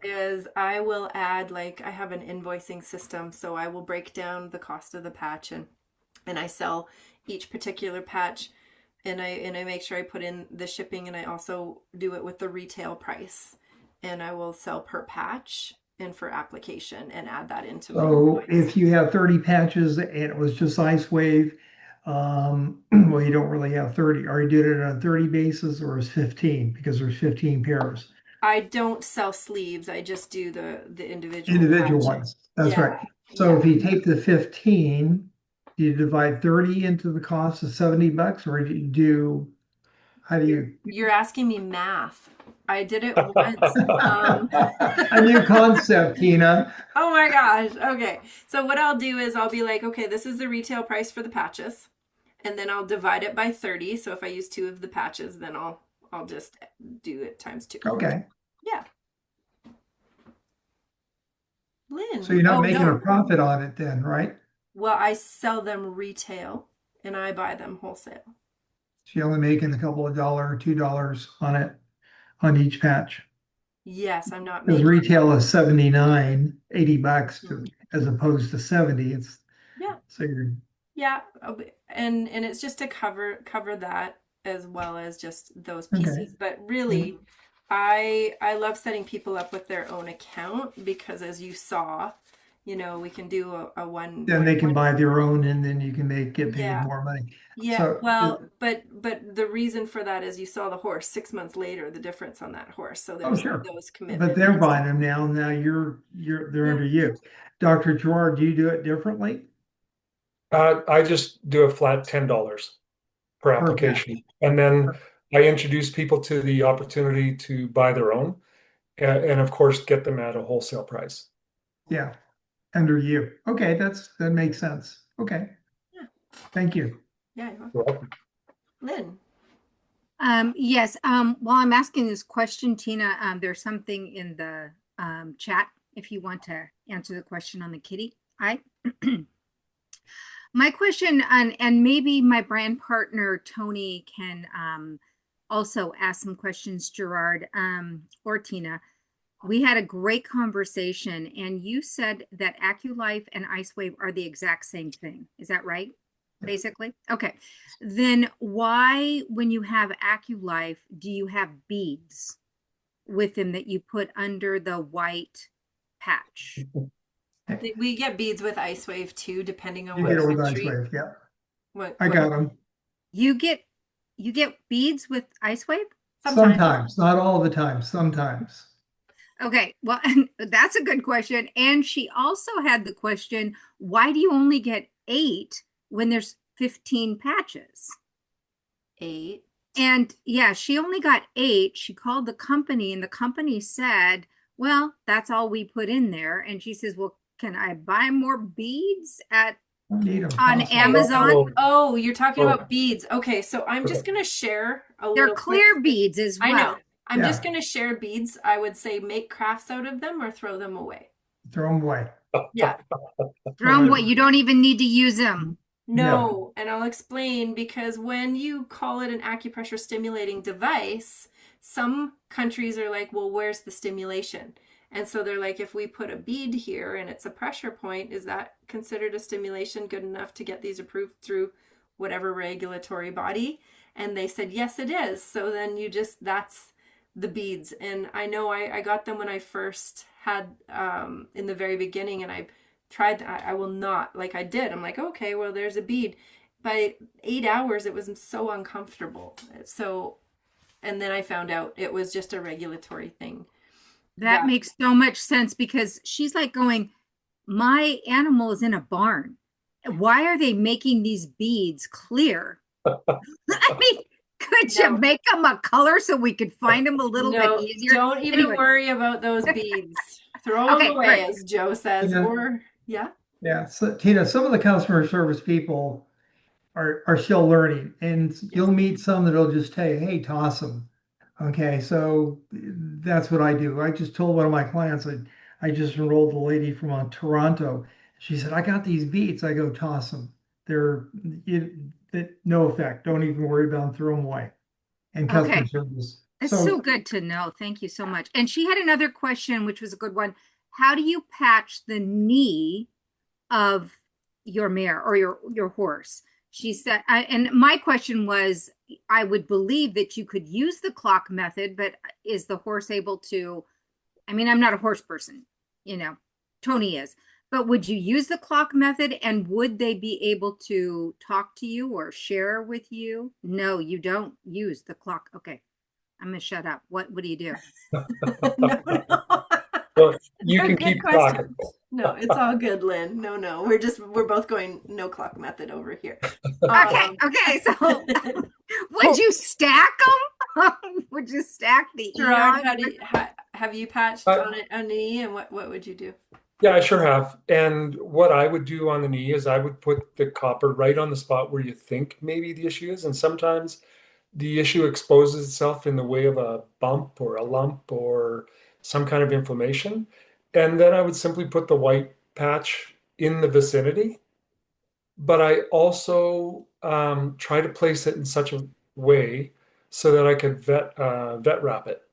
Is I will add, like, I have an invoicing system, so I will break down the cost of the patch, and I sell each particular patch, and I make sure I put in the shipping, and I also do it with the retail price, and I will sell per patch and for application and add that into my So invoice. if you have 30 patches and it was just LifeWave, well, you don't really have 30. Are you doing it on a 30 basis or is 15? Because there's 15 pairs. I don't sell sleeves. I just do the individual Individual patches. ones. That's Yeah, right. So yeah. if you take the 15, do you divide 30 into the cost of $70 or do you do, how do you? You're asking me math. I did it once. A new concept, Tina. Oh my gosh. Okay. So what I'll do is I'll be like, okay, this is the retail price for the patches, and then I'll divide it by 30. So if I use 2 of the patches, then I'll just do it times 2. Okay. Yeah. Lynn. So you're not Oh making no. a profit on it then, right? Well, I sell them retail and I buy them wholesale. So you're only making a couple of dollars, $2 on it, on each patch. Yes, I'm not Because making. retail is $79, $80 as opposed to 70. Yeah. So you're. Yeah, and it's just to cover that as well as just those pieces. Okay. But really, I love setting people up with their own account, because as you saw, we can do a one. Then they can buy their own and then you can get paid Yeah. more money. Yeah, So well, but the reason for that is you saw the horse 6 months later, the difference on that horse. So there's sure. those commitments. But they're buying them now. Now they're under you. Dr. Gerard, do you do it differently? I just do a flat $10 per application. And then I introduce people to the opportunity to buy their own and of course get them at a wholesale price. Yeah, under you. Okay, that makes sense. Okay. Yeah. Thank you. Yeah, You're welcome. Lynn. Yes, while I'm asking this question, Tina, there's something in the chat if you want to answer the question on the kitty. My question, and maybe my brand partner Tony can also ask some questions, Gerard or Tina. We had a great conversation, and you said that AccuLife and LifeWave are the exact same thing. Is that right? Basically? Okay. Then why, when you have AccuLife, do you have beads with them that you put under the white patch? We get beads with LifeWave too, depending on You what get it with country. LifeWave, yeah. What I got them. You get beads with LifeWave? Sometimes, not all the time, sometimes. Okay, well, that's a good question. And she also had the question, why do you only get 8 when there's 15 patches? 8. And yeah, she only got 8. She called the company and the company said, well, that's all we put in there. And she says, well, can I buy more beads Don't need them. on Toss 'em. Amazon? Oh, Oh, you're talking oh, about beads. Okay, so I'm just okay. going to share a They're little clear quick. beads as I know. well. I'm just Yeah, going to share beads. I would say make crafts out of them or throw them away. throw them away. Yeah. Throw them away. You don't even need to use them. Yeah, No, and I'll explain because when you call it an acupressure stimulating device, some countries are like, well, where's the stimulation? And so they're like, if we put a bead here and it's a pressure point, is that considered a stimulation good enough to get these approved through whatever regulatory body? And they said, yes, it is. So then that's the beads. And I know I got them when I first had, in the very beginning, and I tried, I will not, like I did. I'm like, okay, well, there's a bead. By 8 hours, it was so uncomfortable. So, and then I found out it was just a regulatory thing. That makes so much sense because she's like going, my animal is in a barn. Why are they making these beads clear? I mean, could you No. make them a color so we could find them a little No, bit easier? don't even Anyway. worry about those beads. Throw Okay, them away, great. as Joe says. Yeah. Or, yeah. yeah. So Tina, some of the customer service people are still learning, and you'll meet some that'll just tell you, "Hey, toss them." Okay, so that's what I do. I just told one of my clients I just enrolled a lady from Toronto. She said, "I got these beats." I go, "Toss them. They're no effect. Don't even worry about them. Throw them away." And customer Okay. service. It's so good to know. Thank you so much. And she had another question, which was a good one. How do you patch the knee of your mare or your horse? She said, and my question was, I would believe that you could use the clock method, but is the horse able to? I mean, I'm not a horse person, Tony is, but would you use the clock method and would they be able to talk to you or share with you? No, you don't use the clock. Okay. I'm gonna shut up. What do you do? No, no. Well, you can Good keep question. talking. No, it's all good, Lynn. No. We're both going no clock method over here. Okay. So would you stack them? Would you stack the Gerard, eons? have you patched on a knee, and what would you do? Yeah, I sure have. And what I would do on the knee is I would put the copper right on the spot where you think maybe the issue is. And sometimes the issue exposes itself in the way of a bump or a lump or some kind of inflammation. And then I would simply put the white patch in the vicinity. But I also try to place it in such a way so that I could vet wrap it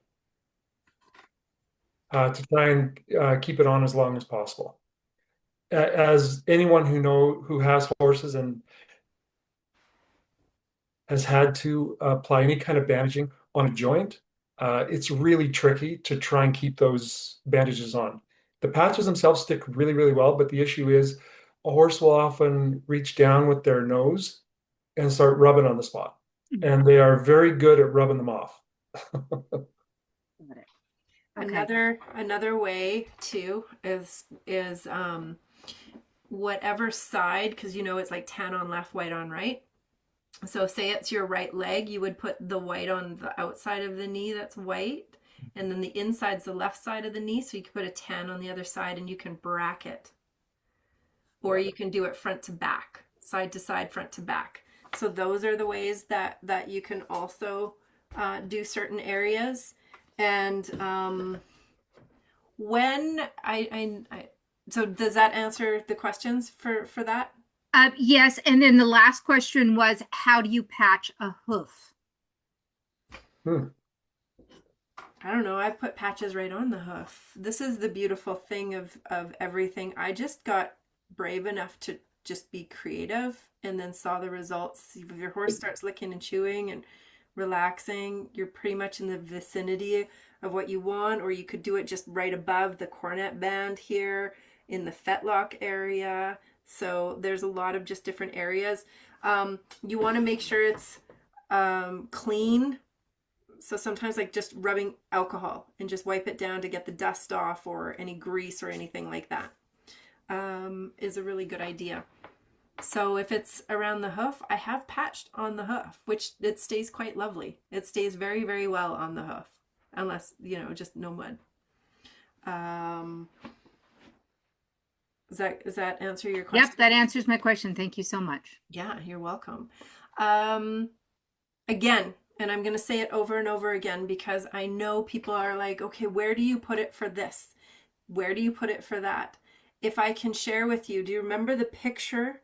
to try and keep it on as long as possible. As anyone who has horses and has had to apply any kind of bandaging on a joint, it's really tricky to try and keep those bandages on. The patches themselves stick really, really well, but the issue is a horse will often reach down with their nose and start rubbing on the spot. And they are very good at rubbing them off. Okay. Another way too is whatever side, because it's like tan on left, white on right. So say it's your right leg, you would put the white on the outside of the knee that's white, and then the inside's the left side of the knee, so you can put a tan on the other side and you can bracket. Or you can do it front to back, side to side, front to back. So those are the ways that you can also do certain areas. And when so does that answer the questions for that? Yes, and then the last question was, how do you patch a hoof? Hmm. I don't know. I put patches right on the hoof. This is the beautiful thing of everything. I just got brave enough to just be creative and then saw the results. If your horse starts licking and chewing and relaxing, you're pretty much in the vicinity of what you want, or you could do it just right above the cornet band here in the fetlock area. So there's a lot of just different areas. You want to make sure it's clean So sometimes like just rubbing alcohol and just wipe it down to get the dust off or any grease or anything like that is a really good idea. So if it's around the hoof, I have patched on the hoof, which it stays quite lovely. It stays very, very well on the hoof, unless, just no mud. Does that answer your question? Yep, that answers my question. Thank you so much. Yeah, you're welcome. Again, and I'm going to say it over and over again because I know people are like, okay, where do you put it for this? Where do you put it for that? If I can share with you, do you remember the picture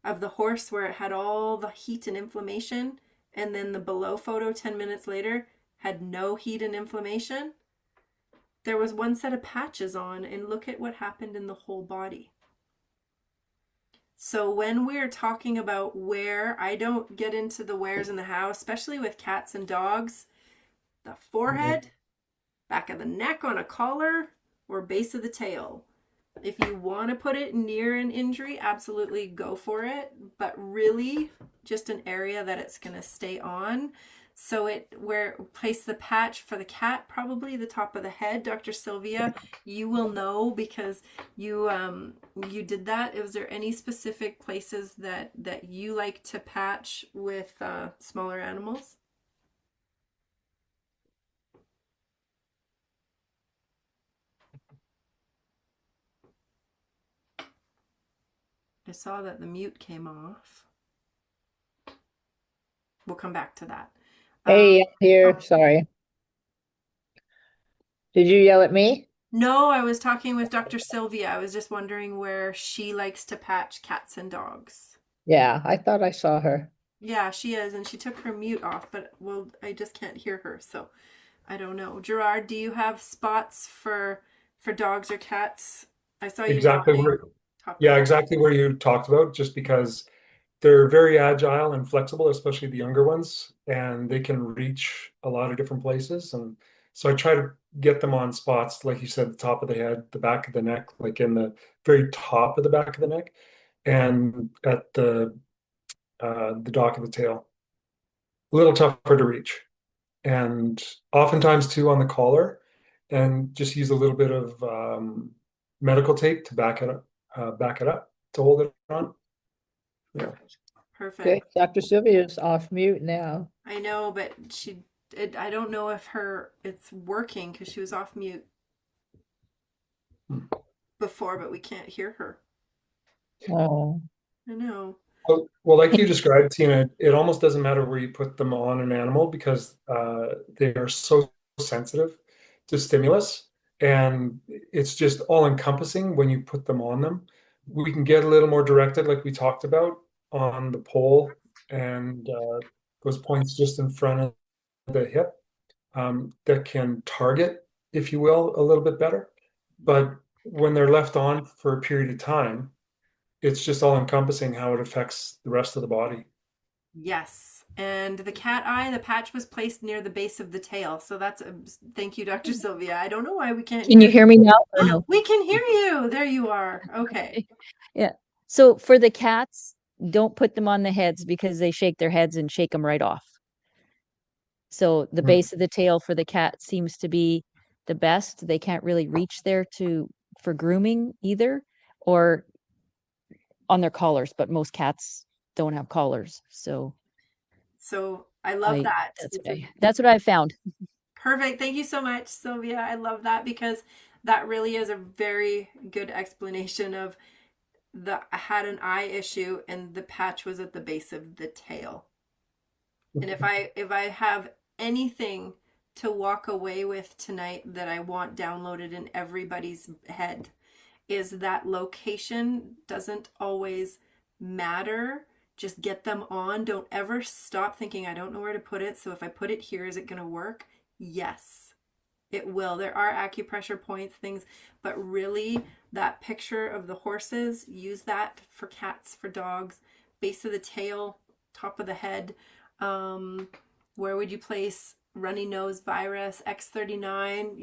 of the horse where it had all the heat and inflammation, and then the below photo 10 minutes later had no heat and inflammation? There was one set of patches on, and look at what happened in the whole body. So when we're talking about wear, I don't get into the wears in the house, especially with cats and dogs. The forehead, back of the neck on a collar, or base of the tail. If you want to put it near an injury, absolutely go for it. But really, just an area that it's going to stay on. So place the patch for the cat, probably the top of the head. Dr. Sylvia, you will know because you did that. Was there any specific places that you like to patch with smaller animals? I saw that the mute came off. We'll come back to that. Hey, I'm here. Sorry. Did you yell at me? No, I was talking with Dr. Sylvia. I was just wondering where she likes to patch cats and dogs. Yeah, I thought I saw her. Yeah, she is, and she took her mute off, but I just can't hear her, so I don't know. Gerard, do you have spots for dogs or cats? I saw you Exactly nodding. exactly where you talked about, just because they're very agile and flexible, especially the younger ones, and they can reach a lot of different places. And so I try to get them on spots, like you said, the top of the head, the back of the neck, like in the very top of the back of the neck, and at the dock of the tail. A little tougher to reach. And oftentimes too on the collar, and just use a little bit of medical tape to back it up to hold it on. Yeah. Perfect. Okay, Dr. Sylvia's off mute now. I know, but I don't know if it's working because she was off mute before, but we can't hear her. Oh. I know. Well, like you described, Tina, it almost doesn't matter where you put them on an animal because they are so sensitive to stimulus, and it's just all encompassing when you put them on them. We can get a little more directed, like we talked about, on the pole and those points just in front of the hip that can target, if you will, a little bit better. But when they're left on for a period of time, it's just all encompassing how it affects the rest of the body. Yes. And the cat eye, the patch was placed near the base of the tail. So thank you, Dr. Sylvia. I don't know why we can't. Can you hear me now or no? We can hear you. There you are. Okay. Yeah. So for the cats, don't put them on the heads because they shake their heads and shake them right off. So the base of the tail for the cat seems to be the best. They can't really reach there for grooming either, or on their collars, but most cats don't have collars. So I love that. That's what I found. Perfect. Thank you so much, Sylvia. I love that because that really is a very good explanation of I had an eye issue and the patch was at the base of the tail. And if I have anything to walk away with tonight that I want downloaded in everybody's head, is that location doesn't always matter. Just get them on. Don't ever stop thinking, I don't know where to put it. So if I put it here, is it going to work? Yes, it will. There are acupressure points, things, but really that picture of the horses, use that for cats, for dogs, base of the tail, top of the head. Where would you place runny nose virus, X39,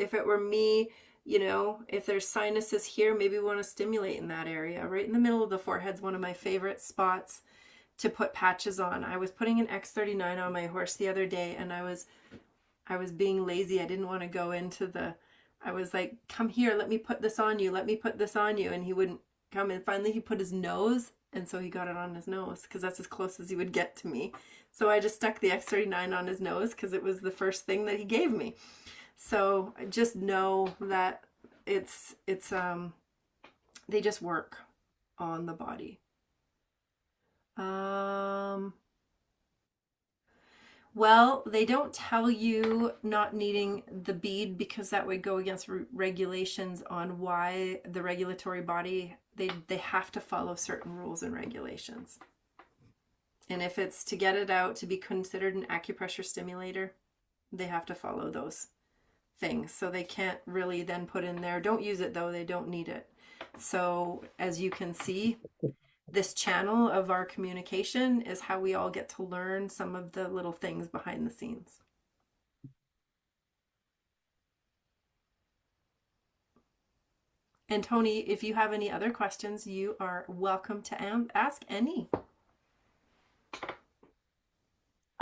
if it were me, if there's sinuses here, maybe we want to stimulate in that area. Right in the middle of the forehead's one of my favorite spots to put patches on. I was putting an X39 on my horse the other day, and I was being lazy. I didn't want to go into the, I was like, come here, let me put this on you. Let me put this on you. And he wouldn't come. And finally he put his nose. And so he got it on his nose because that's as close as he would get to me. So I just stuck the X39 on his nose because it was the first thing that he gave me. So just know that they just work on the body. Well, they don't tell you not needing the bead because that would go against regulations on why the regulatory body, they have to follow certain rules and regulations. And if it's to get it out to be considered an acupressure stimulator, they have to follow those things. So they can't really then put in there, don't use it though, they don't need it. So as you can see, this channel of our communication is how we all get to learn some of the little things behind the scenes. And Tony, if you have any other questions, you are welcome to ask any.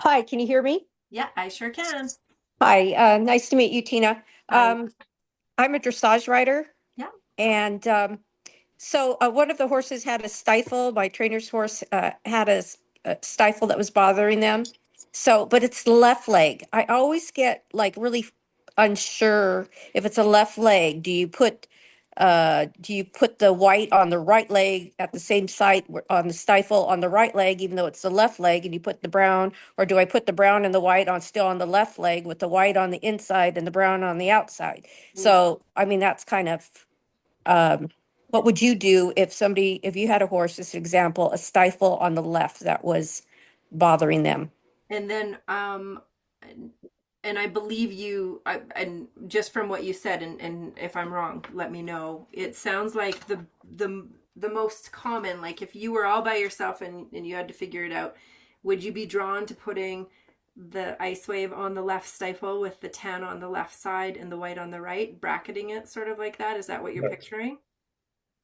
Hi, can you hear me? Yeah, I sure can. Hi, nice to meet you, Tina. Hi. I'm a dressage rider. Yeah. And so one of the horses had a stifle. My trainer's horse had a stifle that was bothering them. So, but it's the left leg. I always get like really unsure if it's a left leg. Do you put the white on the right leg at the same site on the stifle on the right leg, even though it's the left leg, and you put the brown, or do I put the brown and the white on still on the left leg with the white on the inside and the brown on the outside? So, I mean, that's kind of, what would you do if you had a horse, this example, a stifle on the left that was bothering them? And then, and I believe you, and just from what you said, and if I'm wrong, let me know. It sounds like the most common, like if you were all by yourself and you had to figure it out, would you be drawn to putting the LifeWave on the left stifle with the tan on the left side and the white on the right, bracketing it sort of like that? Is that what you're picturing?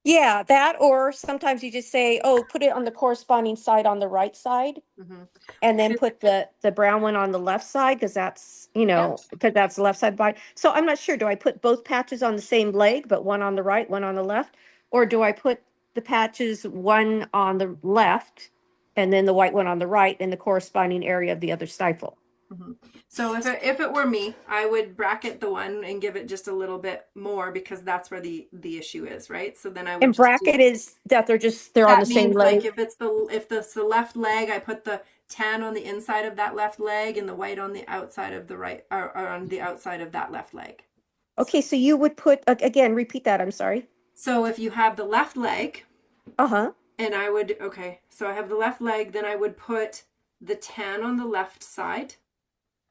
Yeah, that, or sometimes you just say, oh, put it on the corresponding side on the right side. Mm-hmm. And then put the brown one on the left side, because that's, because that's the left side body. So I'm not sure, do I put both patches on the same leg, but one on the right, one on the left? Or do I put the patches, one on the left and then the white one on the right in the corresponding area of the other stifle? Mm-hmm. So if it were me, I would bracket the one and give it just a little bit more because that's where the issue is, right? So then I would And bracket is that they're on the same leg. Like if it's the left leg, I put the tan on the inside of that left leg and the white on the outside of the right, or on the outside of that left leg. Okay, so you would put, again, repeat that, I'm sorry. So if you have the left leg, and so I have the left leg, then I would put the tan on the left side.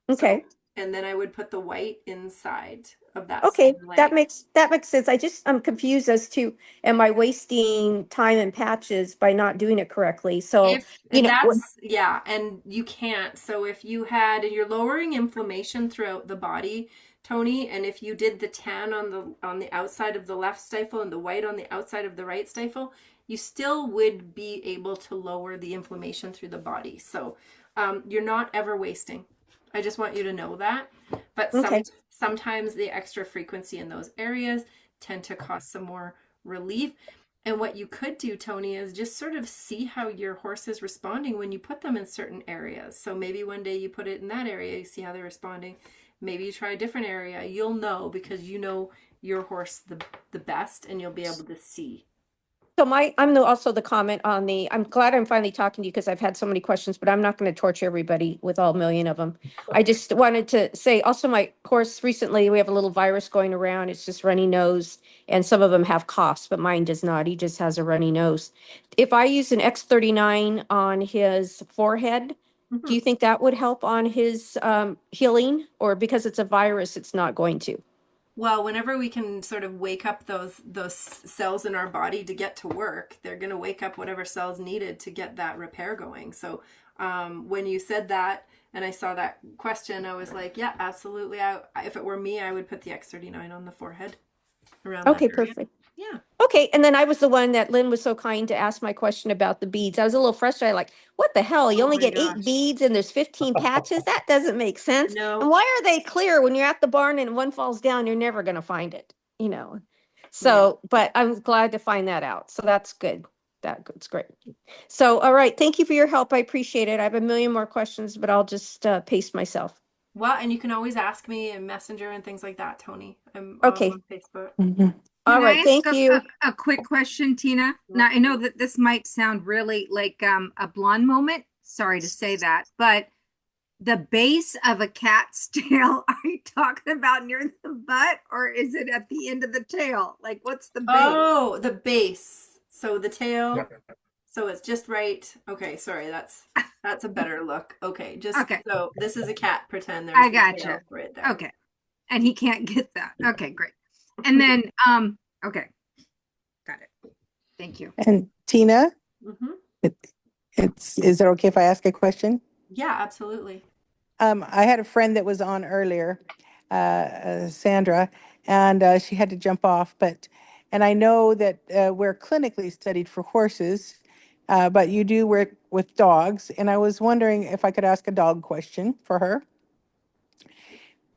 Okay. So, and then I would put the white inside of that. Okay, same leg. that makes sense. I'm confused as to, am I wasting time and patches by not doing it correctly? So, and you can't. So if you had, and you're lowering inflammation throughout the body, Tony, and if you did the tan on the outside of the left stifle and the white on the outside of the right stifle, you still would be able to lower the inflammation through the body. So you're not ever wasting. I just want you to know that. But sometimes the extra frequency in those areas tend to cause some more relief. And what you could do, Tony, is just sort of see how your horse is responding when you put them in certain areas. So maybe one day you put it in that area, you see how they're responding. Maybe you try a different area. You'll know because you know your horse the best, and you'll be able to see. So I'm also the comment on I'm glad I'm finally talking to you because I've had so many questions, but I'm not going to torture everybody with all million of them. I just wanted to say also my horse recently, we have a little virus going around. It's just runny nose, and some of them have coughs, but mine does not. He just has a runny nose. If I use an X39 on his forehead, do you think that would help on his healing, or because it's a virus, it's not going to? Well, whenever we can sort of wake up those cells in our body to get to work, they're going to wake up whatever cells needed to get that repair going. So when you said that and I saw that question, I was like, yeah, absolutely. If it were me, I would put the X39 on the forehead around that area. Perfect. Yeah. Okay, and then I was the one that Lynn was so kind to ask my question about the beads. I was a little frustrated, like, what the hell? You Oh only my get 8 gosh. beads and there's 15 patches? That doesn't make sense. No. And why are they clear when you're at the barn and one falls down, you're never going to find it, you know? So, but I'm glad to find that out. So that's good. That's great. So, all right, thank you for your help. I appreciate it. I have a million more questions, but I'll just pace myself. Well, and you can always ask me in Messenger and things like that, Tony. I'm Okay. on Facebook. All Can I right, ask thank you. a quick question, Tina? Now, I know that this might sound really like a blonde moment. Sorry to say that, but the base of a cat's tail, are you talking about near the butt or is it at the end of the tail? Like, what's the base? Oh, the base. So the tail. Yeah. So it's just right. Okay, sorry, that's a better look. Okay, just Okay. so this is a cat. Pretend there's I the gotcha. tail right there. Okay. And he can't get that. Okay, great. And then, okay. Got it. Thank you. And Tina, Mm-hmm. is it okay if I ask a question? Yeah, absolutely. I had a friend that was on earlier, Sandra, and she had to jump off, and I know that we're clinically studied for horses, but you do work with dogs, and I was wondering if I could ask a dog question for her.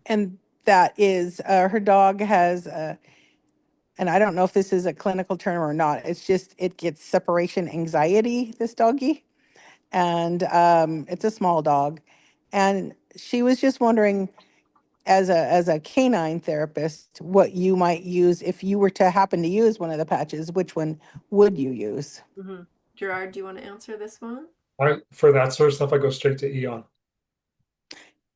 And that is, her dog has, and I don't know if this is a clinical term or not, it's just, it gets separation anxiety, this doggy. And it's a small dog. And she was just wondering, as a canine therapist, what you might use if you were to happen to use one of the patches. Which one would you use? Mm-hmm. Gerard, do you want to answer this one? For that sort of stuff, I go straight to Eon.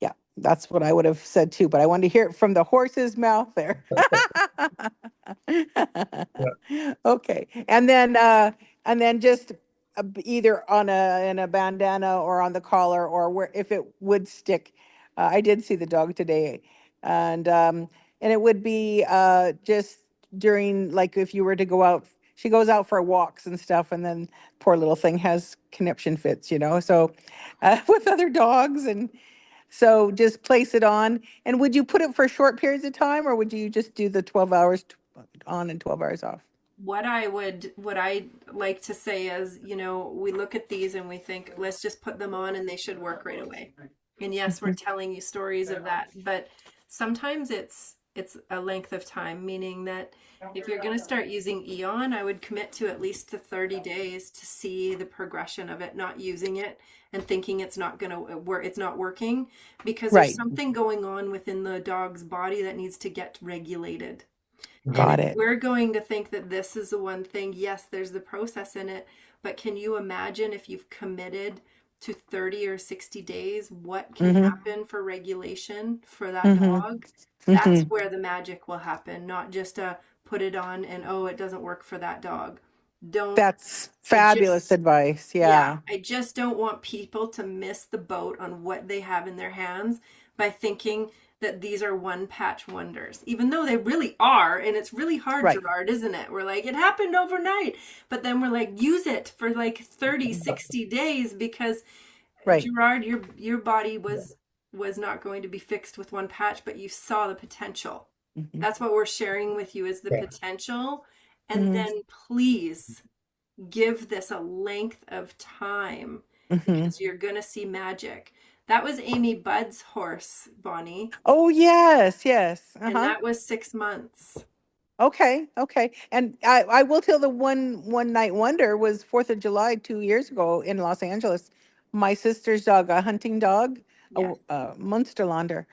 Yeah, that's what I would have said too, but I wanted to hear it from the horse's mouth there. Okay, and then just either on in a bandana or on the collar or where if it would stick. I did see the dog today, and it would be just during, like, if you were to go out. She goes out for walks and stuff, and then poor little thing has conniption fits, So with other dogs, and so just place it on. And would you put it for short periods of time, or would you just do the 12 hours on and 12 hours off? What I like to say is, we look at these and we think, let's just put them on and they should work right away. And yes, we're telling you stories of that, but sometimes it's a length of time, meaning that if you're going to start using Eon, I would commit to at least to 30 days to see the progression of it, not using it and thinking it's not going to work, it's not working, because there's something going on within the dog's body that needs to get regulated. Got And if it. we're going to think that this is the one thing, yes, there's the process in it, but can you imagine if you've committed to 30 or 60 days, what can happen for regulation for that dog? That's where the magic will happen, not just put it on and, oh, it doesn't work for that dog. That's fabulous advice. Yeah. I just don't want people to miss the boat on what they have in their hands by thinking that these are one patch wonders, even though they really are. And it's really hard, Gerard, isn't it? We're like, it happened overnight, but then we're like, use it for like 30, 60 days because Gerard, your body was not going to be fixed with one patch, but you saw the potential. That's what we're sharing with you is the potential. And then please give this a length of time because you're going to see magic. That was Amy Budd's horse, Bonnie. Oh, yes. And that was 6 months. Okay. And I will tell the one night wonder was 4th of July 2 years ago in Los Angeles. My sister's dog, a hunting dog, a Munsterlander.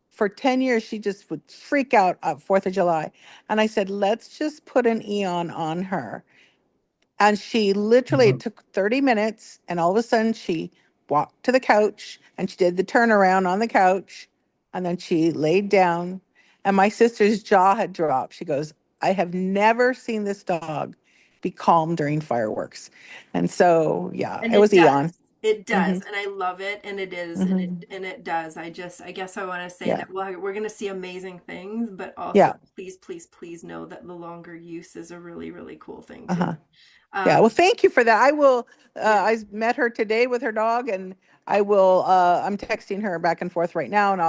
For 10 years, she just would freak out at 4th of July. And I said, let's just put an Eon on her. And she literally, it took 30 minutes, and all of a sudden she walked to the couch and she did the turnaround on the couch, and then she laid down, and my sister's jaw had dropped. She goes, I have never seen this dog be calm during fireworks. And so, And it was Eon. It does, and I love it, and it is, and it does. I guess I want to say that we're going to see amazing things, but also please know that the longer use is a really, really cool thing too. Well, thank you for that. I will, I met her today with her dog, and I will, I'm texting her back and forth right now, and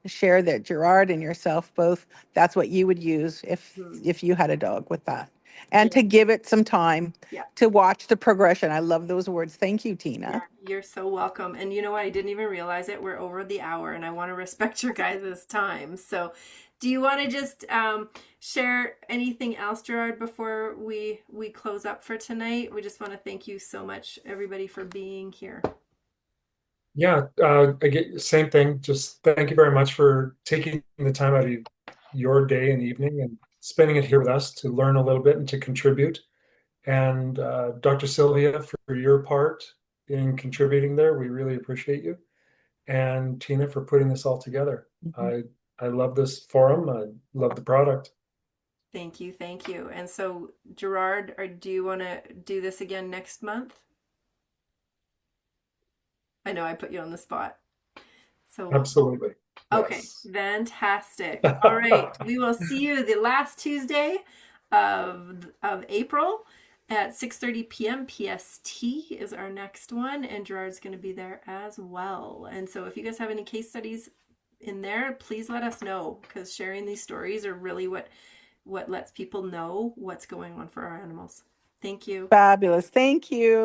share that Gerard and yourself both, that's what you would use Mhm. if you had a dog with that. And Yeah. to give it some time Yeah. to watch the progression. I love those words. Thank you, Tina. Yeah, you're so welcome. And you know what? I didn't even realize it. We're over the hour and I want to respect your guys' time. So do you want to just share anything else, Gerard, before we close up for tonight? We just want to thank you so much, everybody, for being here. Yeah, again, same thing. Just thank you very much for taking the time out of your day and evening and spending it here with us to learn a little bit and to contribute. And Dr. Sylvia, for your part in contributing there, we really appreciate you. And Tina, for putting this all together. I love this forum. I love the product. Thank you. Thank you. And so, Gerard, do you want to do this again next month? I know I put you on the spot. So Absolutely. okay, Yes. Fantastic. All right, we will see you the last Tuesday of April at 6:30 p.m. PST is our next one, and Gerard's going to be there as well. And so if you guys have any case studies in there, please let us know, because sharing these stories are really what lets people know what's going on for our animals. Thank you. Fabulous. Thank you.